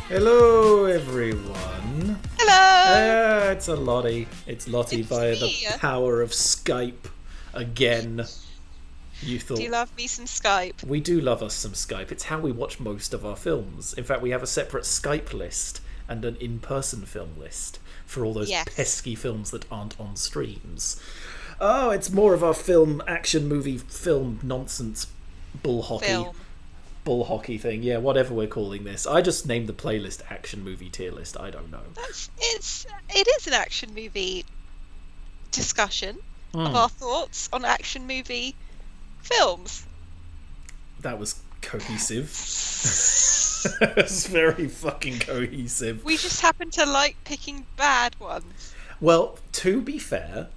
Hello, everyone. Hello! It's a Lottie. It's Lottie It's via the me. power of Skype again. You Do you thought love me some Skype? we do love us some Skype. It's how we watch most of our films. In fact, we have a separate Skype list and an in-person film list for all those Yes. pesky films that aren't on streams. Oh, it's more of our film, action movie, film nonsense, bull hockey. Film. Bull hockey thing, yeah, whatever we're calling this. I just named the playlist action movie tier list. I don't know. It is an action movie discussion of our thoughts on action movie films. That was cohesive. It's very fucking cohesive. We just happen to like picking bad ones. Well, to be fair,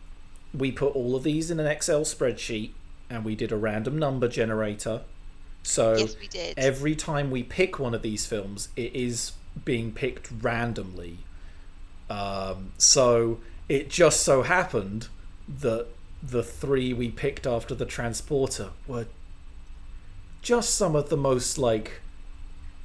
we put all of these in an Excel spreadsheet and we did a random number generator. So Yes, we did. every time we pick one of these films, it is being picked randomly. So it just so happened that the three we picked after the transporter were just some of the most, like,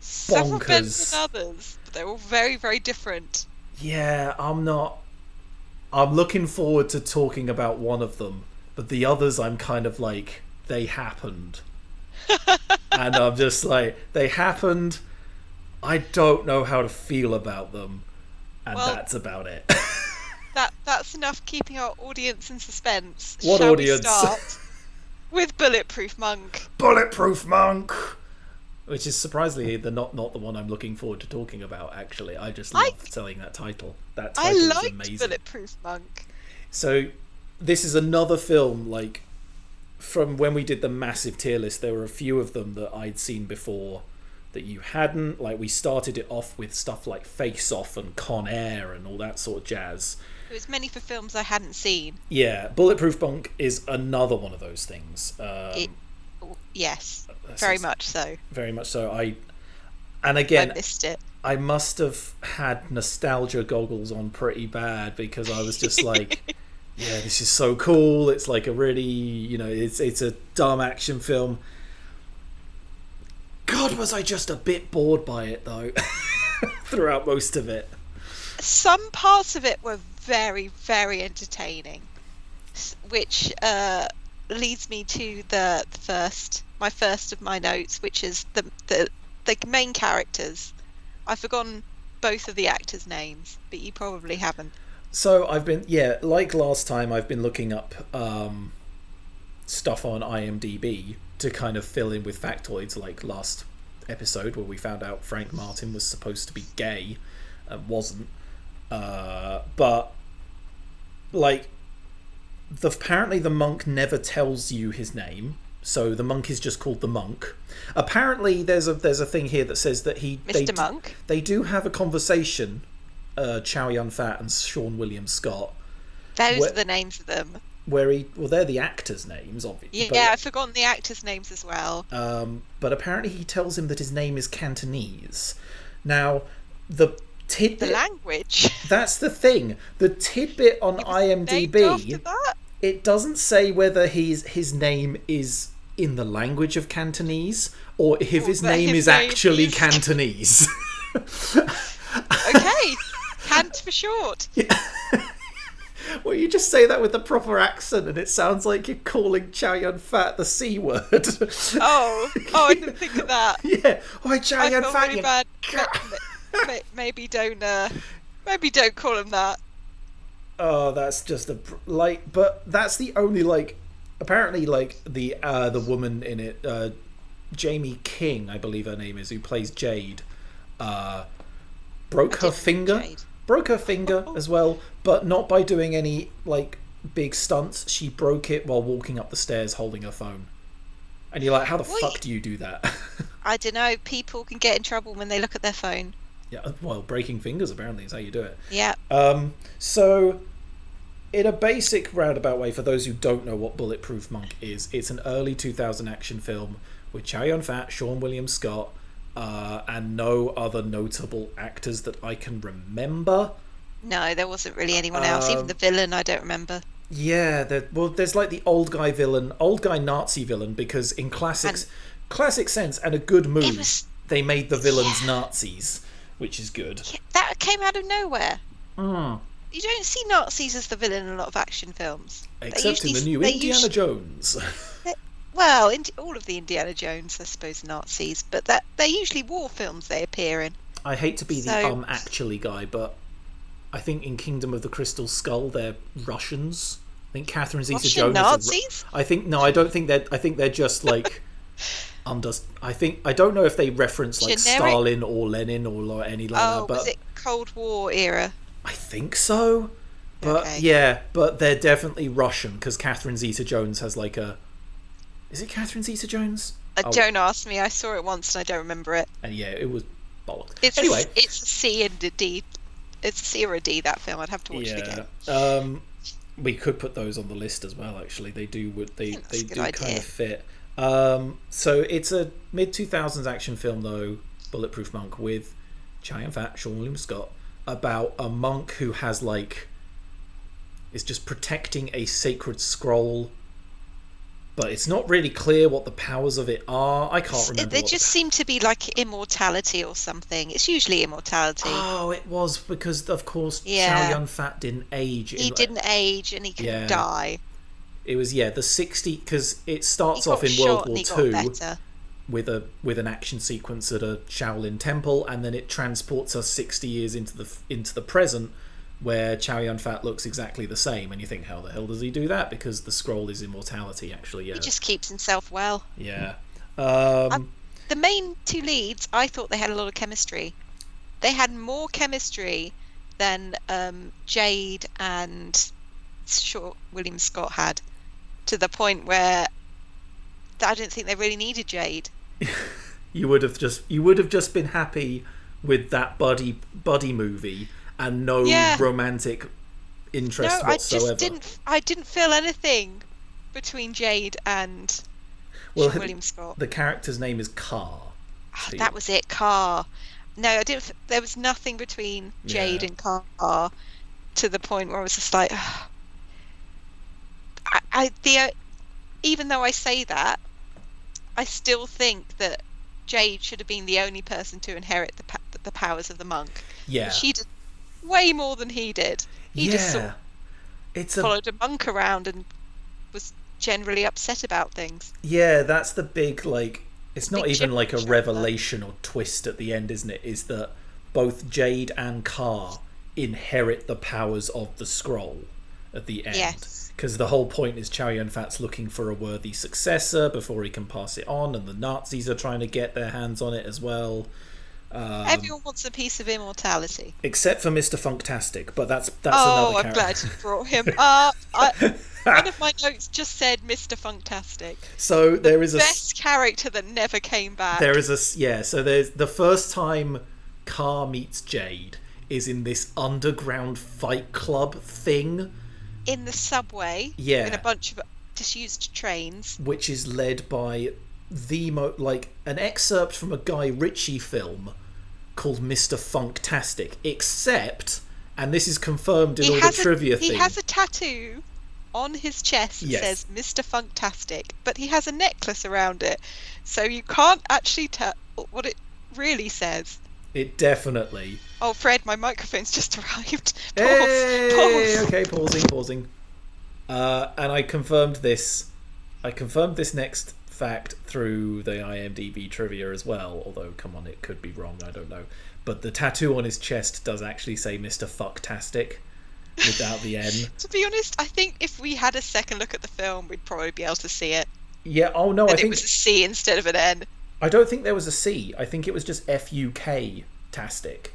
Some are better bonkers. than others, but they're all very, very different. Yeah, I'm looking forward to talking about one of them, but the others I'm kind of like, they happened. And I'm just like, they happened. I don't know how to feel about them. And Well, that's about it. That's enough keeping our audience in suspense. What Shall audience? we start with Bulletproof Monk? Bulletproof Monk! Which is surprisingly not the one I'm looking forward to talking about, actually. I just love telling that title. That I title is liked amazing. Bulletproof Monk. So, this is another film, like, from when we did the massive tier list, there were a few of them that I'd seen before that you hadn't. Like, we started it off with stuff like Face Off and Con Air and all that sort of jazz. It was many for films I hadn't seen. Yeah, Bulletproof Monk is another one of those things. Yes, This very is much so. very much so. And I again, missed it. I must have had nostalgia goggles on pretty bad because I was just like, yeah, this is so cool. It's like a really, it's a dumb action film. God, was I just a bit bored by it though, throughout most of it. Some parts of it were very, very entertaining, which leads me to my first of my notes, which is the main characters. I've forgotten both of the actors' names, but you probably haven't. So I've been, like last time, I've been looking up stuff on IMDb to kind of fill in with factoids, like last episode where we found out Frank Martin was supposed to be gay and wasn't. But, like, apparently the monk never tells you his name, so the monk is just called the monk. Apparently there's a thing here that says that Mr. Monk. they do have a conversation, Chow Yun-fat and Sean William Scott, Those are the names of them. where they're the actors' names, obviously. Yeah, I've forgotten the actors' names as well. But apparently he tells him that his name is Cantonese. Now, the tidbit... The language. That's the thing. The tidbit on It was named after IMDb, that? it doesn't say whether his name is in the language of Cantonese or if his that name his is name actually is- Cantonese. Okay, Cant for short. Well, you just say that with the proper accent and it sounds like you're calling Chow Yun-fat the C word. Oh, I didn't think of that. Yeah. Oh, Chow I feel Yun-fat, really you... bad. Maybe don't call him that. Oh, that's just but that's the only, apparently, the woman in it, Jamie King, I believe her name is, who plays Jade, broke her finger. Jade. Broke her finger as well, but not by doing any, big stunts. She broke it while walking up the stairs holding her phone. And you're like, how the fuck do you do that? I don't know. People can get in trouble when they look at their phone. Yeah, well, breaking fingers apparently is how you do it. Yeah. So, in a basic roundabout way, for those who don't know what Bulletproof Monk is, it's an early 2000 action film with Chow Yun-fat, Sean William Scott, and no other notable actors that I can remember. No, there wasn't really anyone else. Even the villain, I don't remember. Yeah, there's like the old guy Nazi villain, because in classic sense and a good move, they made the villains Nazis, which is good. Yeah, that came out of nowhere. Mm. You don't see Nazis as the villain in a lot of action films. Except in the new Indiana Jones. Well, all of the Indiana Jones, I suppose, Nazis, but they're usually war films they appear in. I hate to be the actually guy, but I think in Kingdom of the Crystal Skull they're Russians. I think Catherine Zeta-Jones Nazis? I don't think they're. I think they're just like I don't know if they reference like generic? Stalin or Lenin or any like that. But was it Cold War era? I think so. But okay. Yeah, but they're definitely Russian because Catherine Zeta-Jones has like a. Is it Catherine Zeta-Jones? Don't ask me. I saw it once and I don't remember it. And yeah, it was bollocks. It's a C and a D. It's a C or a D, that film. I'd have to watch it again. We could put those on the list as well. Actually, they do kind of fit. So it's a mid-2000s action film though, Bulletproof Monk, with Chow Yun-fat, Sean William Scott, about a monk who has is just protecting a sacred scroll, but it's not really clear what the powers of it are. I can't remember. They just seem to be like immortality or something. It's usually immortality. Oh, it was because, of course, Chow Yun-fat didn't age. He didn't age and he could die. It was, the 60... Because it starts off in World War II with an action sequence at a Shaolin temple, and then it transports us 60 years into the present, where Chow Yun-fat looks exactly the same, and you think, how the hell does he do that? Because the scroll is immortality, actually. Yeah, he just keeps himself well. Yeah. The main two leads, I thought they had a lot of chemistry. They had more chemistry than Jade and William Scott had, to the point where I didn't think they really needed Jade. You would have just been happy with that buddy movie and no romantic interest whatsoever. I didn't feel anything between Jade and William Scott. The character's name is Carr. That was it, Carr. No, I didn't. There was nothing between Jade and Carr, to the point where I was just like, even though I say that, I still think that Jade should have been the only person to inherit the powers of the monk. Yeah, she did way more than he did. He just sort of followed a monk around and was generally upset about things. Yeah, that's the big it's not even like a revelation or twist at the end, isn't it? Is that both Jade and Carr inherit the powers of the scroll at the end. Yes. Because the whole point is Chow Yun-fat's looking for a worthy successor before he can pass it on, and the Nazis are trying to get their hands on it as well. Everyone wants a piece of immortality. Except for Mr. Funktastic, but that's another character. I'm glad you brought him up. One of my notes just said Mr. Funktastic. So there is the best character that never came back. There is so there's the first time Carr meets Jade is in this underground fight club thing. In the subway. Yeah. In a bunch of disused trains. Which is led by an excerpt from a Guy Ritchie film called Mr. Funktastic, except, and this is confirmed in all the trivia things. He has a tattoo on his chest that says Mr. Funktastic, but he has a necklace around it, so you can't actually tell what it really says. It definitely. Oh, Fred, my microphone's just arrived. Pause. Okay, pausing. And I confirmed this next fact through the IMDb trivia as well, although, come on, it could be wrong, I don't know. But the tattoo on his chest does actually say Mr. Fucktastic without the N. To be honest, I think if we had a second look at the film, we'd probably be able to see it. Yeah, I think it was a C instead of an N. I don't think there was a C. I think it was just F-U-K-tastic.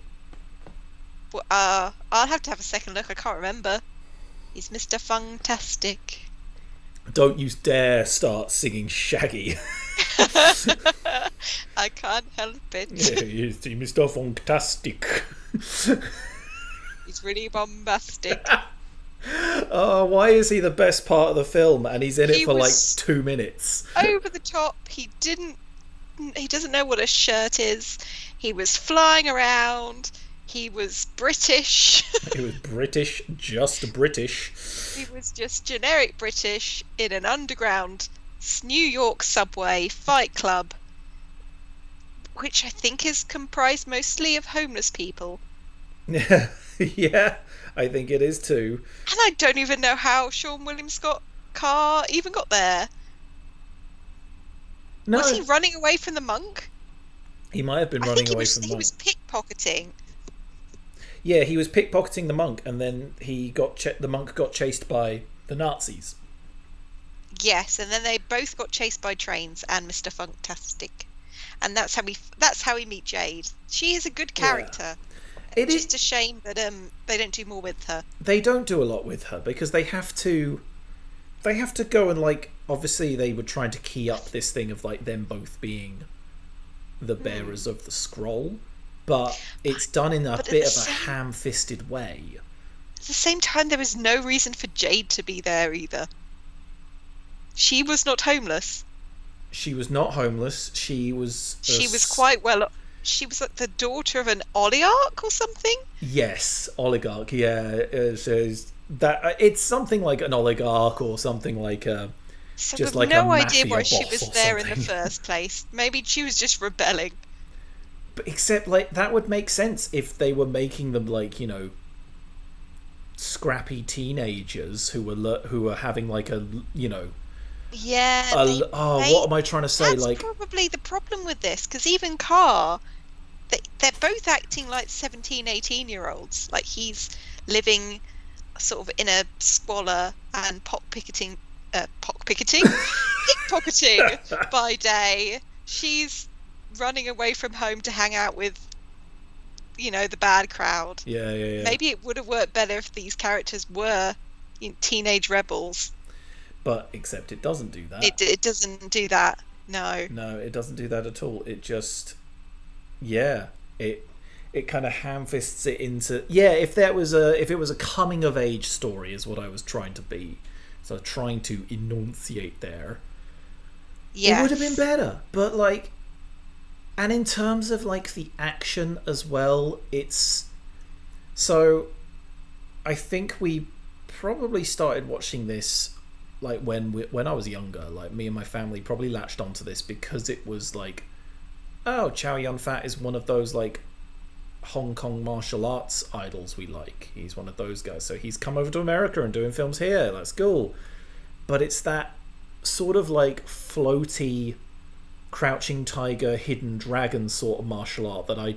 Well, I'll have to have a second look. I can't remember. He's Mr. Funktastic. Don't you dare start singing Shaggy. I can't help it. Yeah, he's Mr. Funktastic. He's really bombastic. Oh, why is he the best part of the film and he's in it for 2 minutes? Over the top. He doesn't know what a shirt is. He was flying around. He was British. He was British, just British. He was just generic British in an underground New York subway fight club which I think is comprised mostly of homeless people. Yeah, yeah, I think it is too. And I don't even know how Sean William Scott Carr even got there. Was he No, running away from the monk? he might have been I running think away from the he was monk. pickpocketing. Yeah, he was pickpocketing the monk, and then the monk got chased by the Nazis. Yes, and then they both got chased by trains and Mr. Funktastic. And that's how we meet Jade. She is a good Yeah. character. It Just is. a shame that they don't do more with her. They don't do a lot with her because they have to. They have to go and like. Obviously, they were trying to key up this thing of like them both being the bearers of the scroll, but it's done in a But bit of a ham-fisted way. At the same time, there was no reason for Jade to be there either. She was not homeless. She was not homeless. She was. She was quite well. She was like the daughter of an oligarch or something. Yes, oligarch. Yeah, it's something like an oligarch or something like So just we've like no a idea mafia why she boss was or there in the something. first place. Maybe she was just rebelling. But except like that would make sense if they were making them like scrappy teenagers who were having like a Yeah, what am I trying to say? that's Like, probably the problem with this, because even Carr, they're both acting like 17, 18-year-olds. Like he's living sort of in a squalor and pickpocketing by day. She's running away from home to hang out with, the bad crowd. yeah. Maybe it would have worked better if these characters were teenage rebels. But except it doesn't do that. It doesn't do that. No. No, it doesn't do that at all. It just, yeah, it kind of ham-fists it into if it was a coming of age story is what I was trying to be, so trying to enunciate there. Yes. It would have been better, but like, and in terms of like the action as well, it's so I think we probably started watching this like when I was younger. Like me and my family probably latched onto this because it was like, oh, Chow Yun Fat is one of those like Hong Kong martial arts idols we like. He's one of those guys, so he's come over to America and doing films here. That's cool. But it's that sort of like floaty Crouching Tiger, Hidden Dragon sort of martial art that I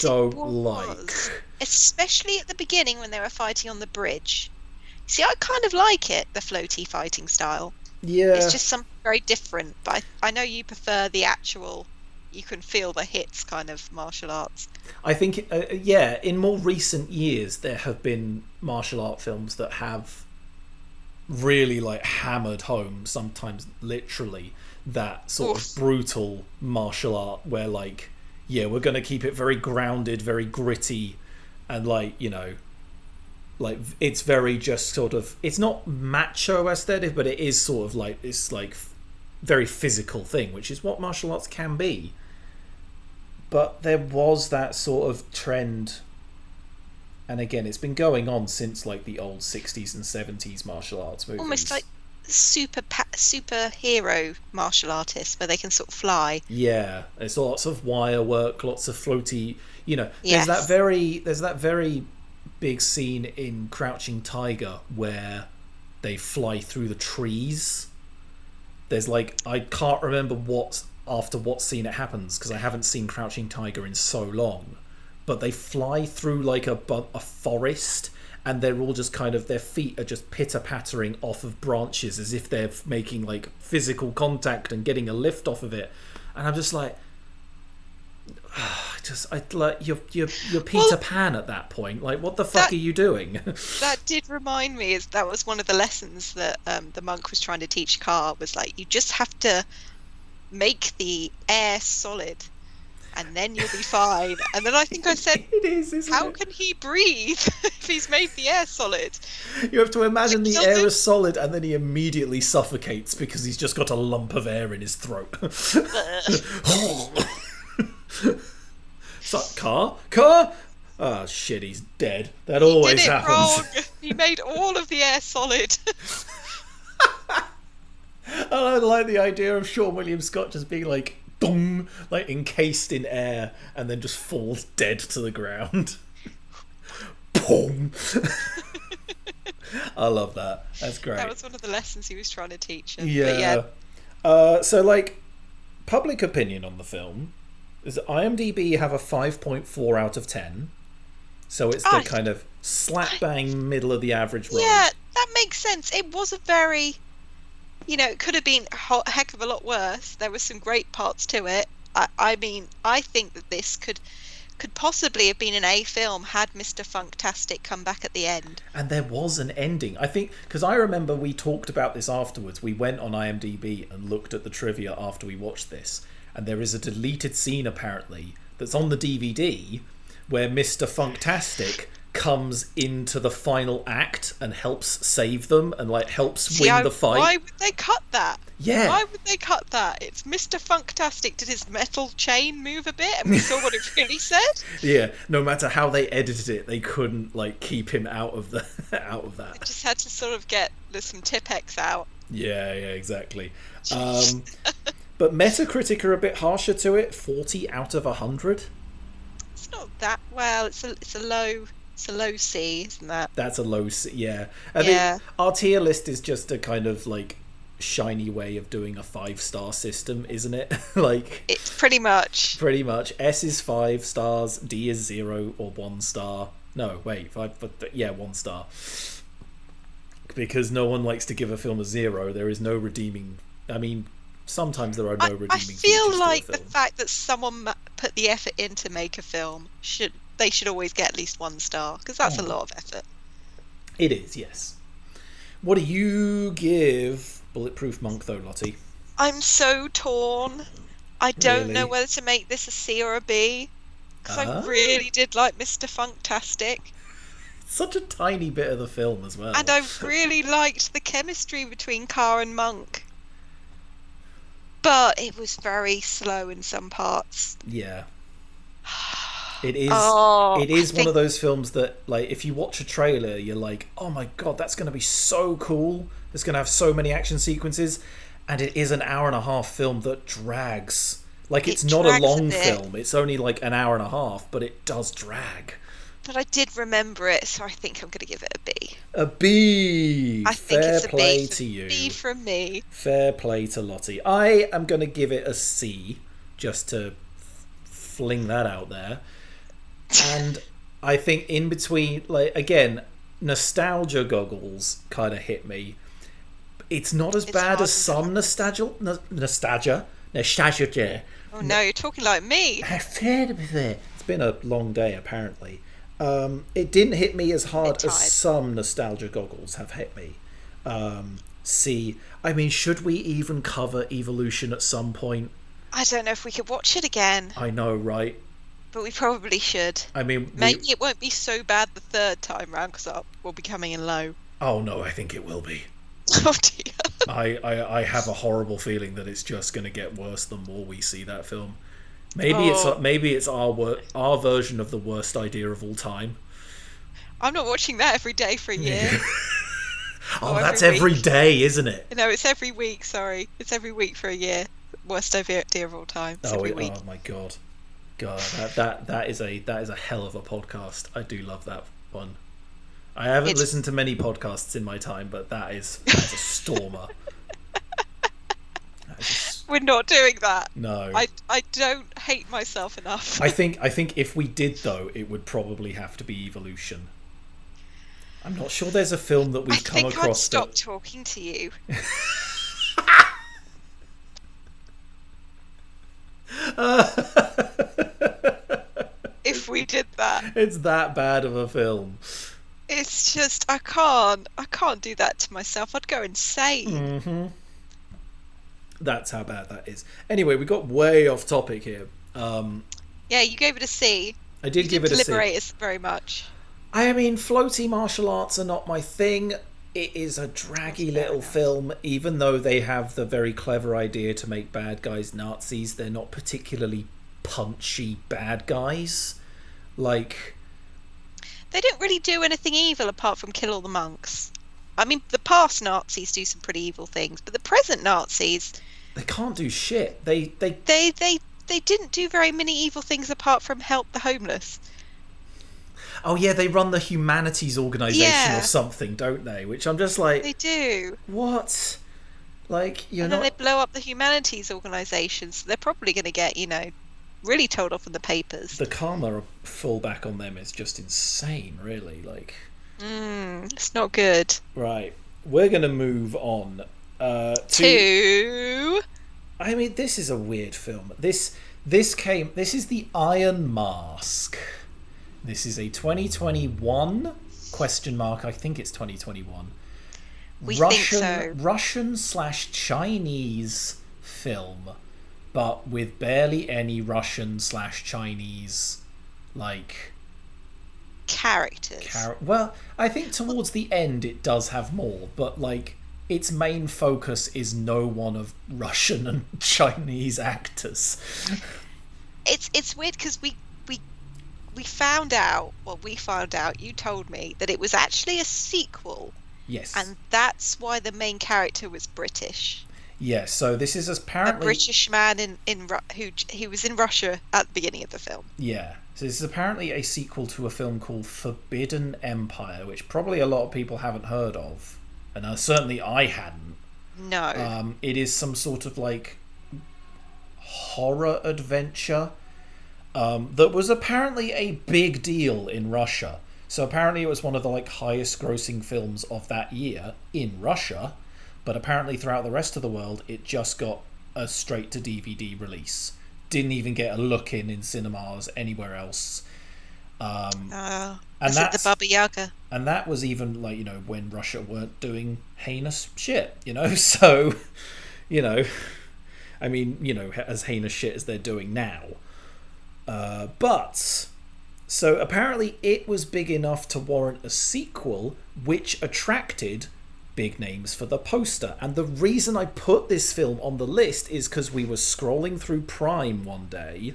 don't like. Especially at the beginning when they were fighting on the bridge. See, I kind of like it, the floaty fighting style. Yeah. It's just something very different, but I know you prefer the actual, you can feel the hits kind of martial arts. I think, in more recent years, there have been martial art films that have really like hammered home, sometimes literally, that sort of brutal martial art where like, yeah, we're going to keep it very grounded, very gritty, and like, like it's very just sort of, it's not macho aesthetic, but it is sort of like this like very physical thing, which is what martial arts can be. But there was that sort of trend, and again, it's been going on since like the old 60s and 70s martial arts movies. Almost like superhero martial artists where they can sort of fly. Yeah, there's lots of wire work, lots of floaty. Yes. There's that very big scene in Crouching Tiger where they fly through the trees. There's like, I can't remember what scene it happens because I haven't seen Crouching Tiger in so long, but they fly through like a forest, and they're all just kind of, their feet are just pitter-pattering off of branches as if they're making like physical contact and getting a lift off of it, and I'm just like, you're Peter Pan at that point. Like, what the fuck are you doing? That did remind me, that was one of the lessons that the monk was trying to teach Carr, was like, you just have to make the air solid and then you'll be fine. And then I think I said, how can he breathe if he's made the air solid? You have to imagine the air is solid and then he immediately suffocates because he's just got a lump of air in his throat. So, Carr? Oh shit, he's dead. That always happens. Wrong. He made all of the air solid. I like the idea of Sean William Scott just being like dong, like encased in air, and then just falls dead to the ground. Boom. I love that. That's great. That was one of the lessons he was trying to teach him. Yeah. But yeah. So like, public opinion on the film is that IMDb have a 5.4 out of 10. So it's the kind of slap bang middle of the average road. Yeah, that makes sense. It was a very, it could have been a heck of a lot worse. There were some great parts to it. I mean, I think that this could possibly have been an A film had Mr. Funktastic come back at the end. And there was an ending. I think, because I remember we talked about this afterwards. We went on IMDb and looked at the trivia after we watched this. And there is a deleted scene, apparently, that's on the DVD where Mr. Funktastic comes into the final act and helps save them and like helps win the fight. Why would they cut that? Yeah. Why would they cut that? It's Mr. Funktastic. Did his metal chain move a bit and we saw what it really said? Yeah, no matter how they edited it, they couldn't like keep him out of that. They just had to sort of get some Tipex out. Yeah, exactly. But Metacritic are a bit harsher to it. 40 out of 100. It's not that well. It's a low C, isn't that? That's a low C. Yeah. I think our tier list is just a kind of like shiny way of doing a 5-star system, isn't it? Like it's pretty much. S is 5 stars, D is 0 or 1 star. No, wait, 5. But 1 star. Because no one likes to give a film a 0. There is no redeeming. I mean, sometimes there are no redeeming. I feel like the fact that someone put the effort in to make a film should always get at least 1 star, because that's a lot of effort. It is, yes. What do you give Bulletproof Monk, though, Lottie? I'm so torn. I don't know whether to make this a C or a B, because I really did like Mr. Funktastic. Such a tiny bit of the film as well. And I really liked the chemistry between Carr and Monk. But it was very slow in some parts. Yeah. It is one of those films that, like, if you watch a trailer, you're like, oh my god, that's going to be so cool. It's going to have so many action sequences. And it is an hour and a half film that drags. Like, it's not a long film. It's only like an hour and a half, but it does drag. But I did remember it, so I think I'm going to give it a B. A B! I think it's a B. Fair play to you. B from me. Fair play to Lottie. I am going to give it a C, just to fling that out there. And I think in between, like, again, nostalgia goggles kind of hit me. It's not as bad as some nostalgia. Oh no, you're talking like me. It's been a long day, apparently. It didn't hit me as hard as some nostalgia goggles have hit me. C. I mean, should we even cover Evolution at some point? I don't know if we could watch it again. I know, right? But we probably should. I mean, maybe it won't be so bad the third time round, because we'll be coming in low. Oh no, I think it will be. Oh dear. I have a horrible feeling that it's just going to get worse the more we see that film. Maybe it's our version of the worst idea of all time. I'm not watching that every day for a year. That's every day, isn't it? No, it's every week. Sorry, it's every week for a year. Worst idea of all time. It's every week. Oh my god, that is a hell of a podcast. I do love that one. I haven't listened to many podcasts in my time, but that is a stormer. We're not doing that. No. I don't hate myself enough. I think if we did, though, it would probably have to be Evolution. I'm not sure there's a film that we've come across. I'd stop talking to you. If we did that. It's that bad of a film. It's just I can't do that to myself. I'd go insane. Mm-hmm. That's how bad that is. Anyway, we got way off topic here. Yeah, you gave it a C. I did give it a C. Deliberate us very much. I mean, floaty martial arts are not my thing. It is a draggy little film. Even though they have the very clever idea to make bad guys Nazis, they're not particularly punchy bad guys. Like, they don't really do anything evil apart from kill all the monks. I mean, the past Nazis do some pretty evil things, but the present Nazis, They can't do shit. They They didn't do very many evil things apart from help the homeless. Oh yeah, they run the humanities organization or Yeah, something, don't they? Which I'm just like, they do. what? Like, you're And then they not. blow up the humanities organization, so they're probably going to get, really told off in the papers. The karma fallback on them is just insane, really. Like, It's not good. right, we're gonna move on to. Two. I mean, this is a weird film. This is the Iron Mask. This is a 2021 question mark. I think it's 2021. We think so. Russian slash Chinese film, but with barely any Russian slash Chinese like Characters. well, I think towards the end it does have more, but like its main focus is no one of Russian and Chinese actors. It's weird because we found out. Well, we found out. You told me that it was actually a sequel. Yes. And that's why the main character was British. Yeah, so this is apparently A British man who was in Russia at the beginning of the film. Yeah. So this is apparently a sequel to a film called Forbidden Empire, which probably a lot of people haven't heard of. And certainly I hadn't. No. It is some sort of like horror adventure that was apparently a big deal in Russia. So apparently it was one of the like highest grossing films of that year in Russia, but apparently throughout the rest of the world it just got a straight to DVD release. Didn't even get a look in cinemas anywhere else. And is it the Baba Yaga? And that was even like, when Russia weren't doing heinous shit, so, I mean, as heinous shit as they're doing now. But so apparently it was big enough to warrant a sequel, which attracted big names for the poster. And the reason I put this film on the list is because we were scrolling through Prime one day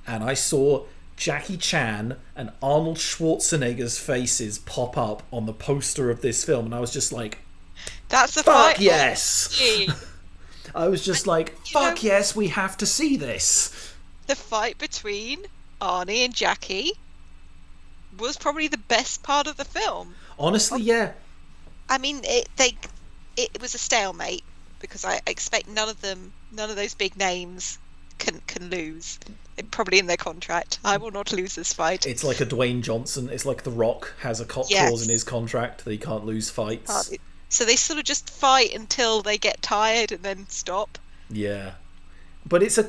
and I saw Jackie Chan and Arnold Schwarzenegger's faces pop up on the poster of this film, and I was just like, that's the fuck fight. yes. I was just like, fuck yes, we have to see this. The fight between Arnie and Jackie was probably the best part of the film. Honestly, yeah. I mean, it was a stalemate because I expect none of those big names can lose. It's probably in their contract. I will not lose this fight. It's like a Dwayne Johnson. It's like The Rock has a clause in his contract that he can't lose fights. So they sort of just fight until they get tired and then stop. Yeah. But it's a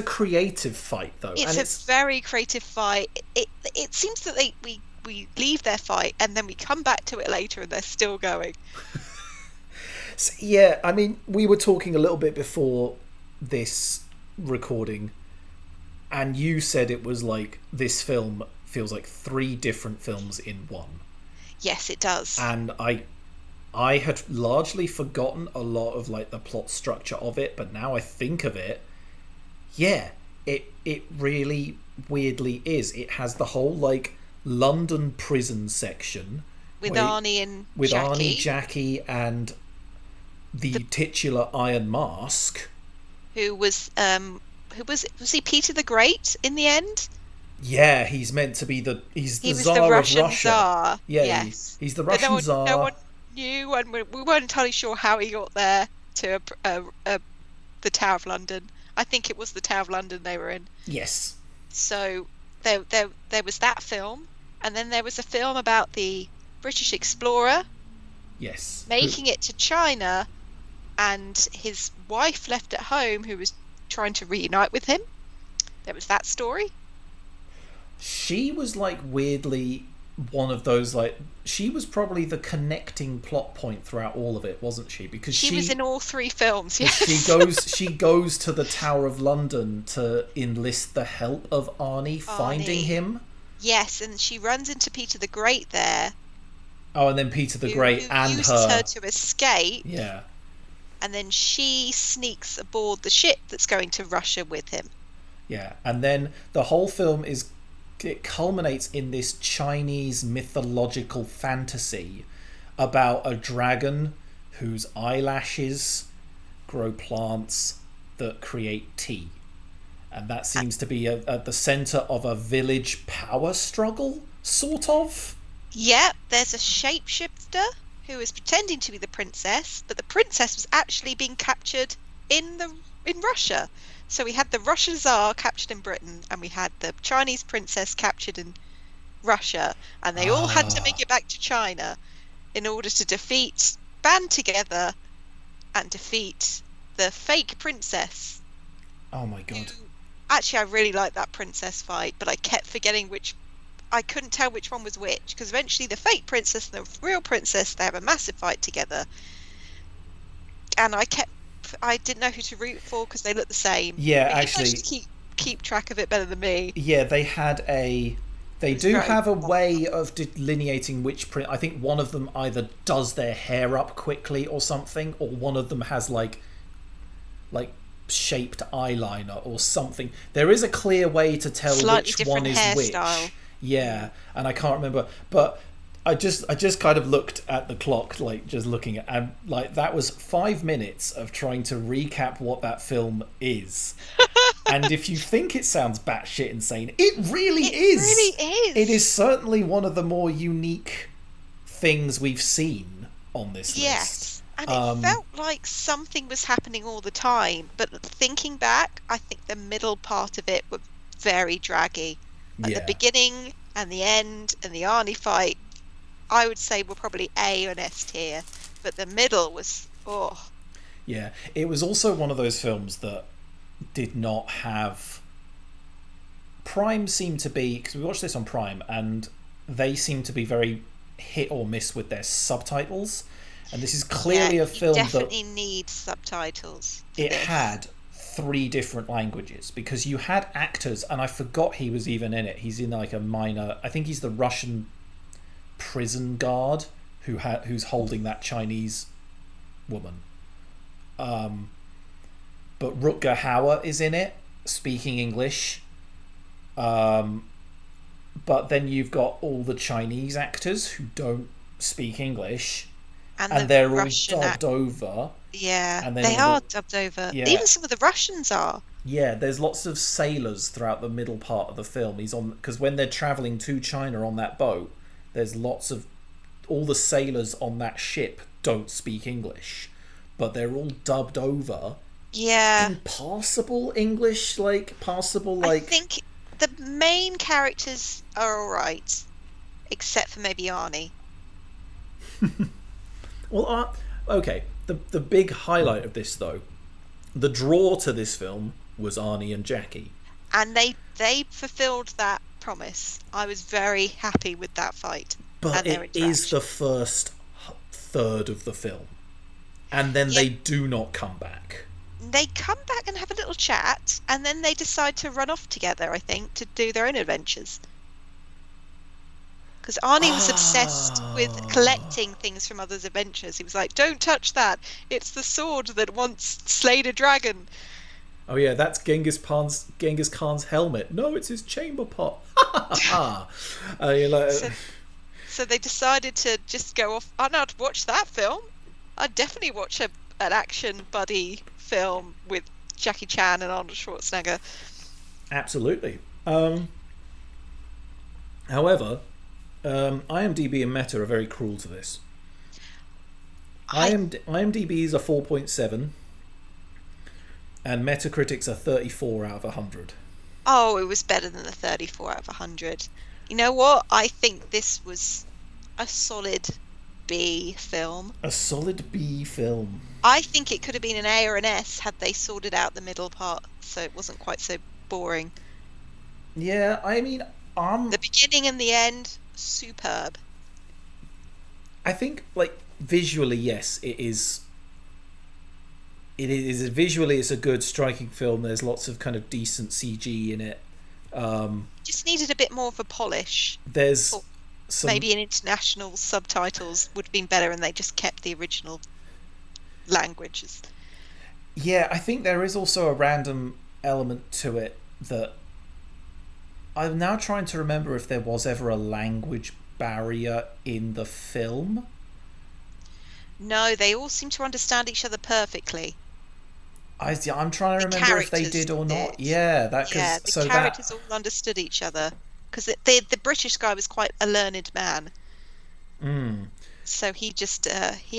creative fight though. It's a very creative fight. It seems that we leave their fight and then we come back to it later and they're still going. So, yeah, I mean, we were talking a little bit before this recording and you said it was like this film feels like 3 different films in one. Yes, it does. And I had largely forgotten a lot of like the plot structure of it, but now I think of it, yeah, it really weirdly is. It has the whole like London prison section with Arnie, Jackie, and the titular Iron Mask, who was he Peter the Great in the end? Yeah, he's meant to be the Tsar the Russian of Russia. Tsar. Yeah, yes. he's the Russian Tsar. No one knew, and we weren't entirely sure how he got there to the Tower of London. I think it was the Tower of London they were in. Yes. So there was that film, and then there was a film about the British explorer. Yes. Making it to China, and his wife left at home, who was trying to reunite with him. There was that story. She was like weirdly one of those like she was probably the connecting plot point throughout all of it, wasn't she? Because she was in all 3 films. Yes. She goes to the Tower of London to enlist the help of Arnie finding him. Yes, and she runs into Peter the Great there. Oh, and then Peter the Great and uses her to escape. Yeah. And then she sneaks aboard the ship that's going to Russia with him. Yeah, and then the whole film it culminates in this Chinese mythological fantasy about a dragon whose eyelashes grow plants that create tea. And that seems to be at the centre of a village power struggle, sort of. Yeah, there's a shapeshifter who is pretending to be the princess, but the princess was actually being captured in Russia. So we had the Russian Tsar captured in Britain, and we had the Chinese princess captured in Russia, and they all had to make it back to China in order to band together and defeat the fake princess. Oh my god. Actually, I really liked that princess fight, but I kept forgetting I couldn't tell which one was which, because eventually the fake princess and the real princess, they have a massive fight together. And I didn't know who to root for because they look the same. Yeah, But actually, you managed to keep track of it better than me. yeah, they do have a fun. way of delineating which print. I think one of them either does their hair up quickly or something, or one of them has like shaped eyeliner or something. There is a clear way to tell Slightly which different one is hairstyle. which. Yeah, and I can't remember, but I just kind of looked at the clock, like just looking at, and like that was 5 minutes of trying to recap what that film is. And if you think it sounds batshit insane, it really is. It really is. It is certainly one of the more unique things we've seen on this list. And it felt like something was happening all the time. But thinking back, I think the middle part of it was very draggy. Like the beginning and the end and the Arnie fight, I would say were probably A and S tier. But the middle was, oh. Yeah, it was also one of those films that did not have... Prime seemed to be... Because we watched this on Prime, and they seem to be very hit or miss with their subtitles. And this is clearly a film that... definitely need subtitles. It had 3 different languages, because you had actors, and I forgot he was even in it. He's in like a minor... I think he's the Russian prison guard who's holding that Chinese woman. But Rutger Hauer is in it, speaking English. But then you've got all the Chinese actors who don't speak English, and they're all dubbed over. Yeah, and then they are dubbed over. Yeah. Even some of the Russians are. Yeah, there's lots of sailors throughout the middle part of the film. Because when they're traveling to China on that boat, there's lots of... All the sailors on that ship don't speak English, but they're all dubbed over. Yeah. In passable English, I think the main characters are alright, except for maybe Arnie. Well, okay. The big highlight of this, though, the draw to this film was Arnie and Jackie. And they fulfilled that promise. I was very happy with that fight. But it is the first third of the film. And then they do not come back. They come back and have a little chat, and then they decide to run off together, I think, to do their own adventures. Because Arnie was obsessed with collecting things from others' adventures. He was like, don't touch that. It's the sword that once slayed a dragon. Oh yeah, that's Genghis Khan's helmet. No, it's his chamber pot. So they decided to just go off. I'd watch that film. I'd definitely watch an action buddy film with Jackie Chan and Arnold Schwarzenegger. Absolutely. However, IMDb and Meta are very cruel to this. IMDb is a 4.7 and Metacritic's a 34 out of 100. Oh, it was better than the 34 out of 100. You know what? I think this was a solid B film. A solid B film. I think it could have been an A or an S had they sorted out the middle part so it wasn't quite so boring. Yeah, I mean, the beginning and the end, superb. I think, like, visually, yes, it is. It is visually, it's a good, striking film. There's lots of kind of decent CG in it. Just needed a bit more of a polish. There's maybe an international subtitles would have been better, and they just kept the original languages. Yeah, I think there is also a random element to it that I'm now trying to remember if there was ever a language barrier in the film. No, they all seem to understand each other perfectly. I'm trying to The remember if they characters did or not. did. Yeah, that Yeah, because the so that. characters all understood each other because the British guy was quite a learned man, Mm, so he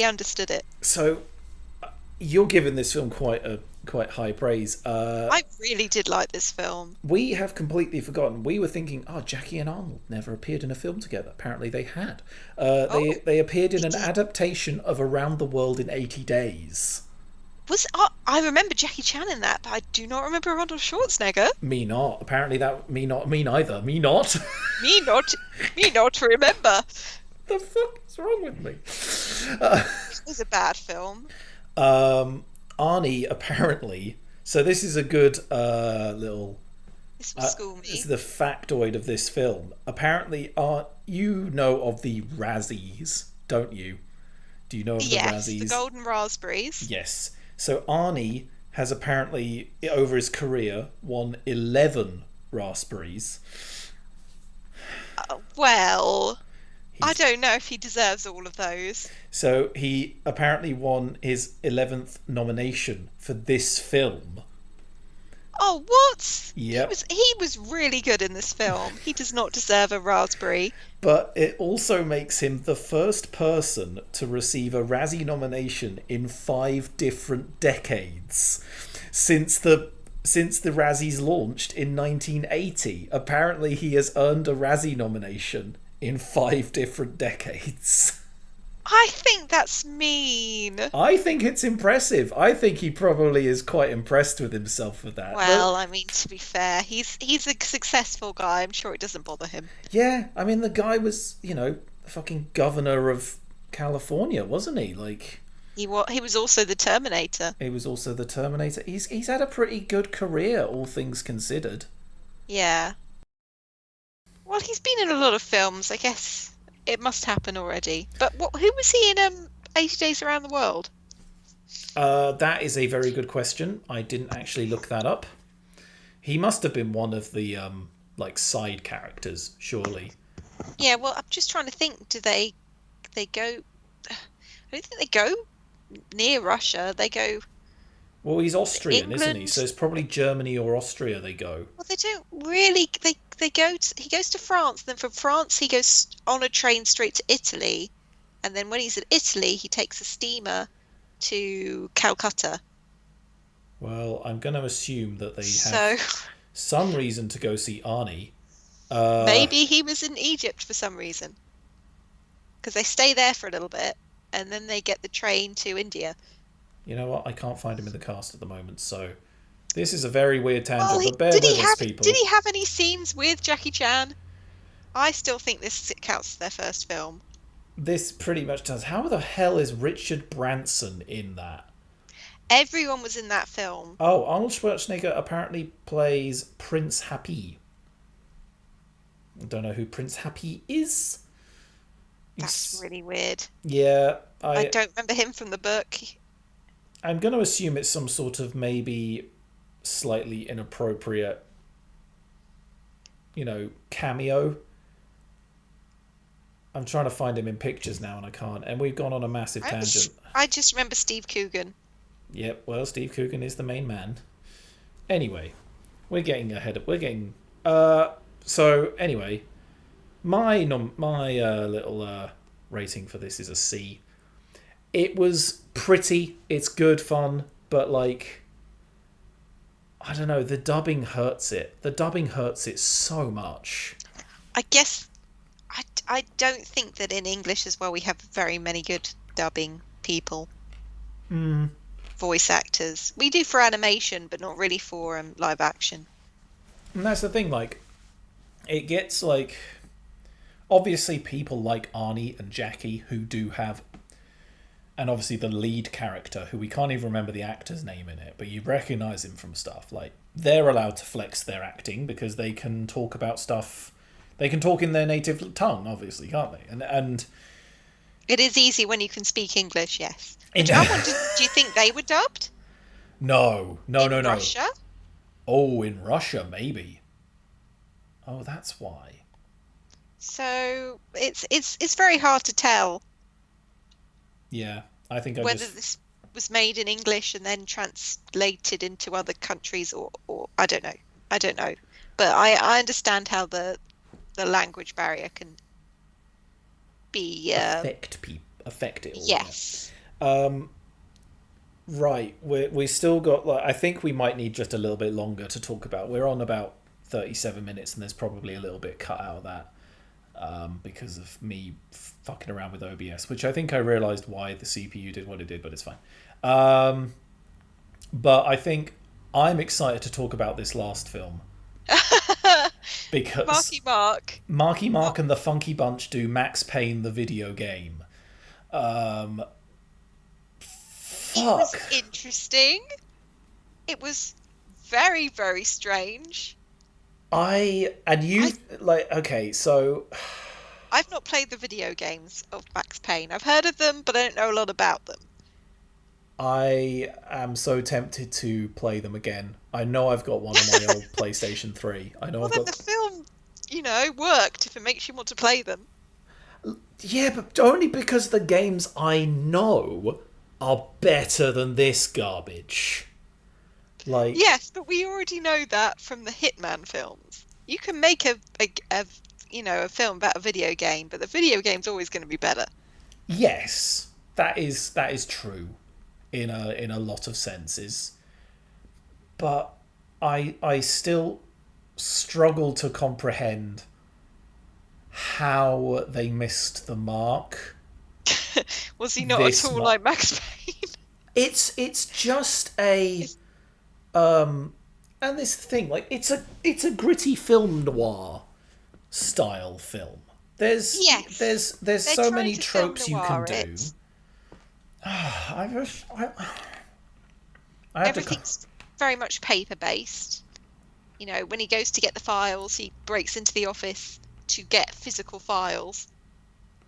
understood it. so you're giving this film quite high praise. I really did like this film. We have completely forgotten. We were thinking, oh, Jackie and Arnold never appeared in a film together. Apparently, they had. They Oh, they appeared in he an did. adaptation of Around the World in 80 Days. I remember Jackie Chan in that, but I do not remember Arnold Schwarzenegger. Me not. Apparently, that me not. Me neither. Me not. Me not, me not remember. The fuck is wrong with me? It was a bad film. Arnie apparently. So this is a good little. This will school This is me. the factoid of this film. Apparently, you know of the Razzies, don't you? Do you know of the Yes, the Razzies? Golden Raspberries. Yes. So Arnie has apparently, over his career, won 11 Raspberries. Well, I He's don't know if he deserves all of those. So he apparently won his 11th nomination for this film. Oh, what? Yep. He was really good in this film. He does not deserve a raspberry. But it also makes him the first person to receive a Razzie nomination in 5 different decades since the Razzies launched in 1980. Apparently, he has earned a Razzie nomination in 5 different decades. I think that's mean. I think it's impressive. I think he probably is quite impressed with himself for that. Well, I mean, to be fair, he's a successful guy. I'm sure it doesn't bother him. Yeah, I mean, the guy was, fucking governor of California, wasn't he? Like, He was also the Terminator. he was also the Terminator. He's had a pretty good career, all things considered. Yeah. Well, he's been in a lot of films. I guess it must happen already. But who was he in 80 Days Around the World? That is a very good question. I didn't actually look that up. He must have been one of the like side characters, surely. Yeah, well, I'm just trying to think. Do they go? I don't think they go near Russia. They go Well, he's Austrian, isn't he? So England. it's probably Germany or Austria they go. Well, they don't really. They go. He goes to France. Then from France, he goes on a train straight to Italy, and then when he's in Italy, he takes a steamer to Calcutta. Well, I'm going to assume that they have So some reason to go see Arnie. Uh, maybe he was in Egypt for some reason because they stay there for a little bit, and then they get the train to India. you know what? I can't find him in the cast at the moment, so this is a very weird Well, tangent, but bear with us, did people. he have any scenes with Jackie Chan? I still think this counts as their first film. This pretty much does. How the hell is Richard Branson in that? Everyone was in that film. Oh, Arnold Schwarzenegger apparently plays Prince Happy. I don't know who Prince Happy is. That's really weird. Yeah, I don't remember him from the book. I'm going to assume it's some sort of maybe slightly inappropriate, cameo. I'm trying to find him in pictures now and I can't. And we've gone on a massive tangent. I just remember Steve Coogan. Yep, well, Steve Coogan is the main man. Anyway, we're getting so anyway, my little rating for this is a C. It was pretty, it's good fun, but like I don't know, the dubbing hurts it. The dubbing hurts it so much. I guess I don't think that in English as well we have very many good dubbing people, voice actors. We do for animation, but not really for live action. And that's the thing, like it gets like obviously people like Arnie and Jackie who do have, and obviously the lead character who we can't even remember the actor's name in it, but you recognize him from stuff. Like they're allowed to flex their acting because they can talk about stuff. They can talk in their native tongue, obviously, can't they? And It is easy when you can speak English, yes. in, I wonder, do you think they were dubbed no. in Russia? Oh, in Russia, maybe. Oh, that's why. So it's very hard to tell Yeah, I think I whether just this. was made in English and then translated into other countries, or I don't know. I don't know. But I understand how the language barrier can be affect it all. Yeah. yes. Right. We still got like I think we might need just a little bit longer to talk about. We're on about 37 minutes, and there's probably a little bit cut out of that because of me fucking around with OBS, which I think I realized why the CPU did what it did, but it's fine. But I think I'm excited to talk about this last film because Marky Mark. Mark and the Funky Bunch do Max Payne the video game. Um, It was Fuck. interesting. It was very, very strange. You I like okay, so I've not played the video games of Max Payne. I've heard of them, but I don't know a lot about them. I am so tempted to play them again. I know I've got one on my old PlayStation 3. I know Well, I've then the got film, worked if it makes you want to play them. yeah, but only because the games I know are better than this garbage. Like Yes, but we already know that from the Hitman films. You can make a film about a video game, but the video game's always going to be better. yes, that is true in a lot of senses. But I still struggle to comprehend how they missed the mark Was he not at this all much. like Max Payne? It's just a It's- and this thing like it's a gritty film noir style film. There's Yes, there's there's they're so trying many to film tropes you can noir do. it. I just I have to Everything's very much paper based. When he goes to get the files, he breaks into the office to get physical files.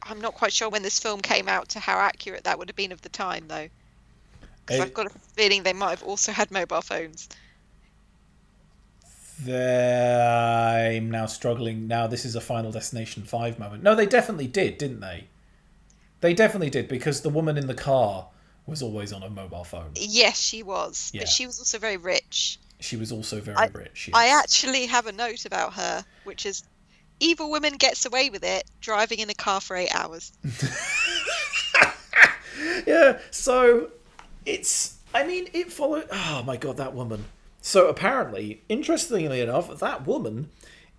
I'm not quite sure when this film came out to how accurate that would have been of the time, though, because I've it, got a feeling they might have also had mobile phones. I'm now struggling. Now this is a Final Destination 5 moment. No, they definitely did, didn't they? They definitely did because the woman in the car was always on a mobile phone. Yes, she was, but Yeah. she was also very rich. She was also very I rich, I yes. actually have a note about her, which is evil woman gets away with it driving in a car for 8 hours. Yeah, so I mean, it followed. Oh my god, that woman. So apparently, interestingly enough, that woman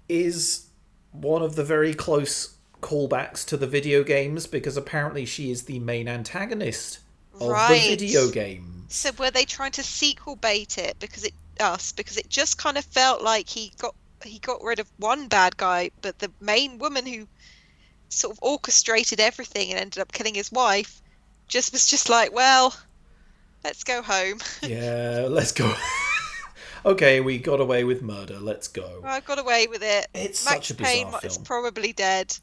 is one of the very close callbacks to the video games because apparently she is the main antagonist of the Right. video games. So were they trying to sequel bait it because it just kind of felt like he got rid of one bad guy, but the main woman who sort of orchestrated everything and ended up killing his wife was just like, well, let's go home. Yeah, let's go. Okay, we got away with murder. Let's go. I got away with it. It's such Max a Payne bizarre is film. probably dead.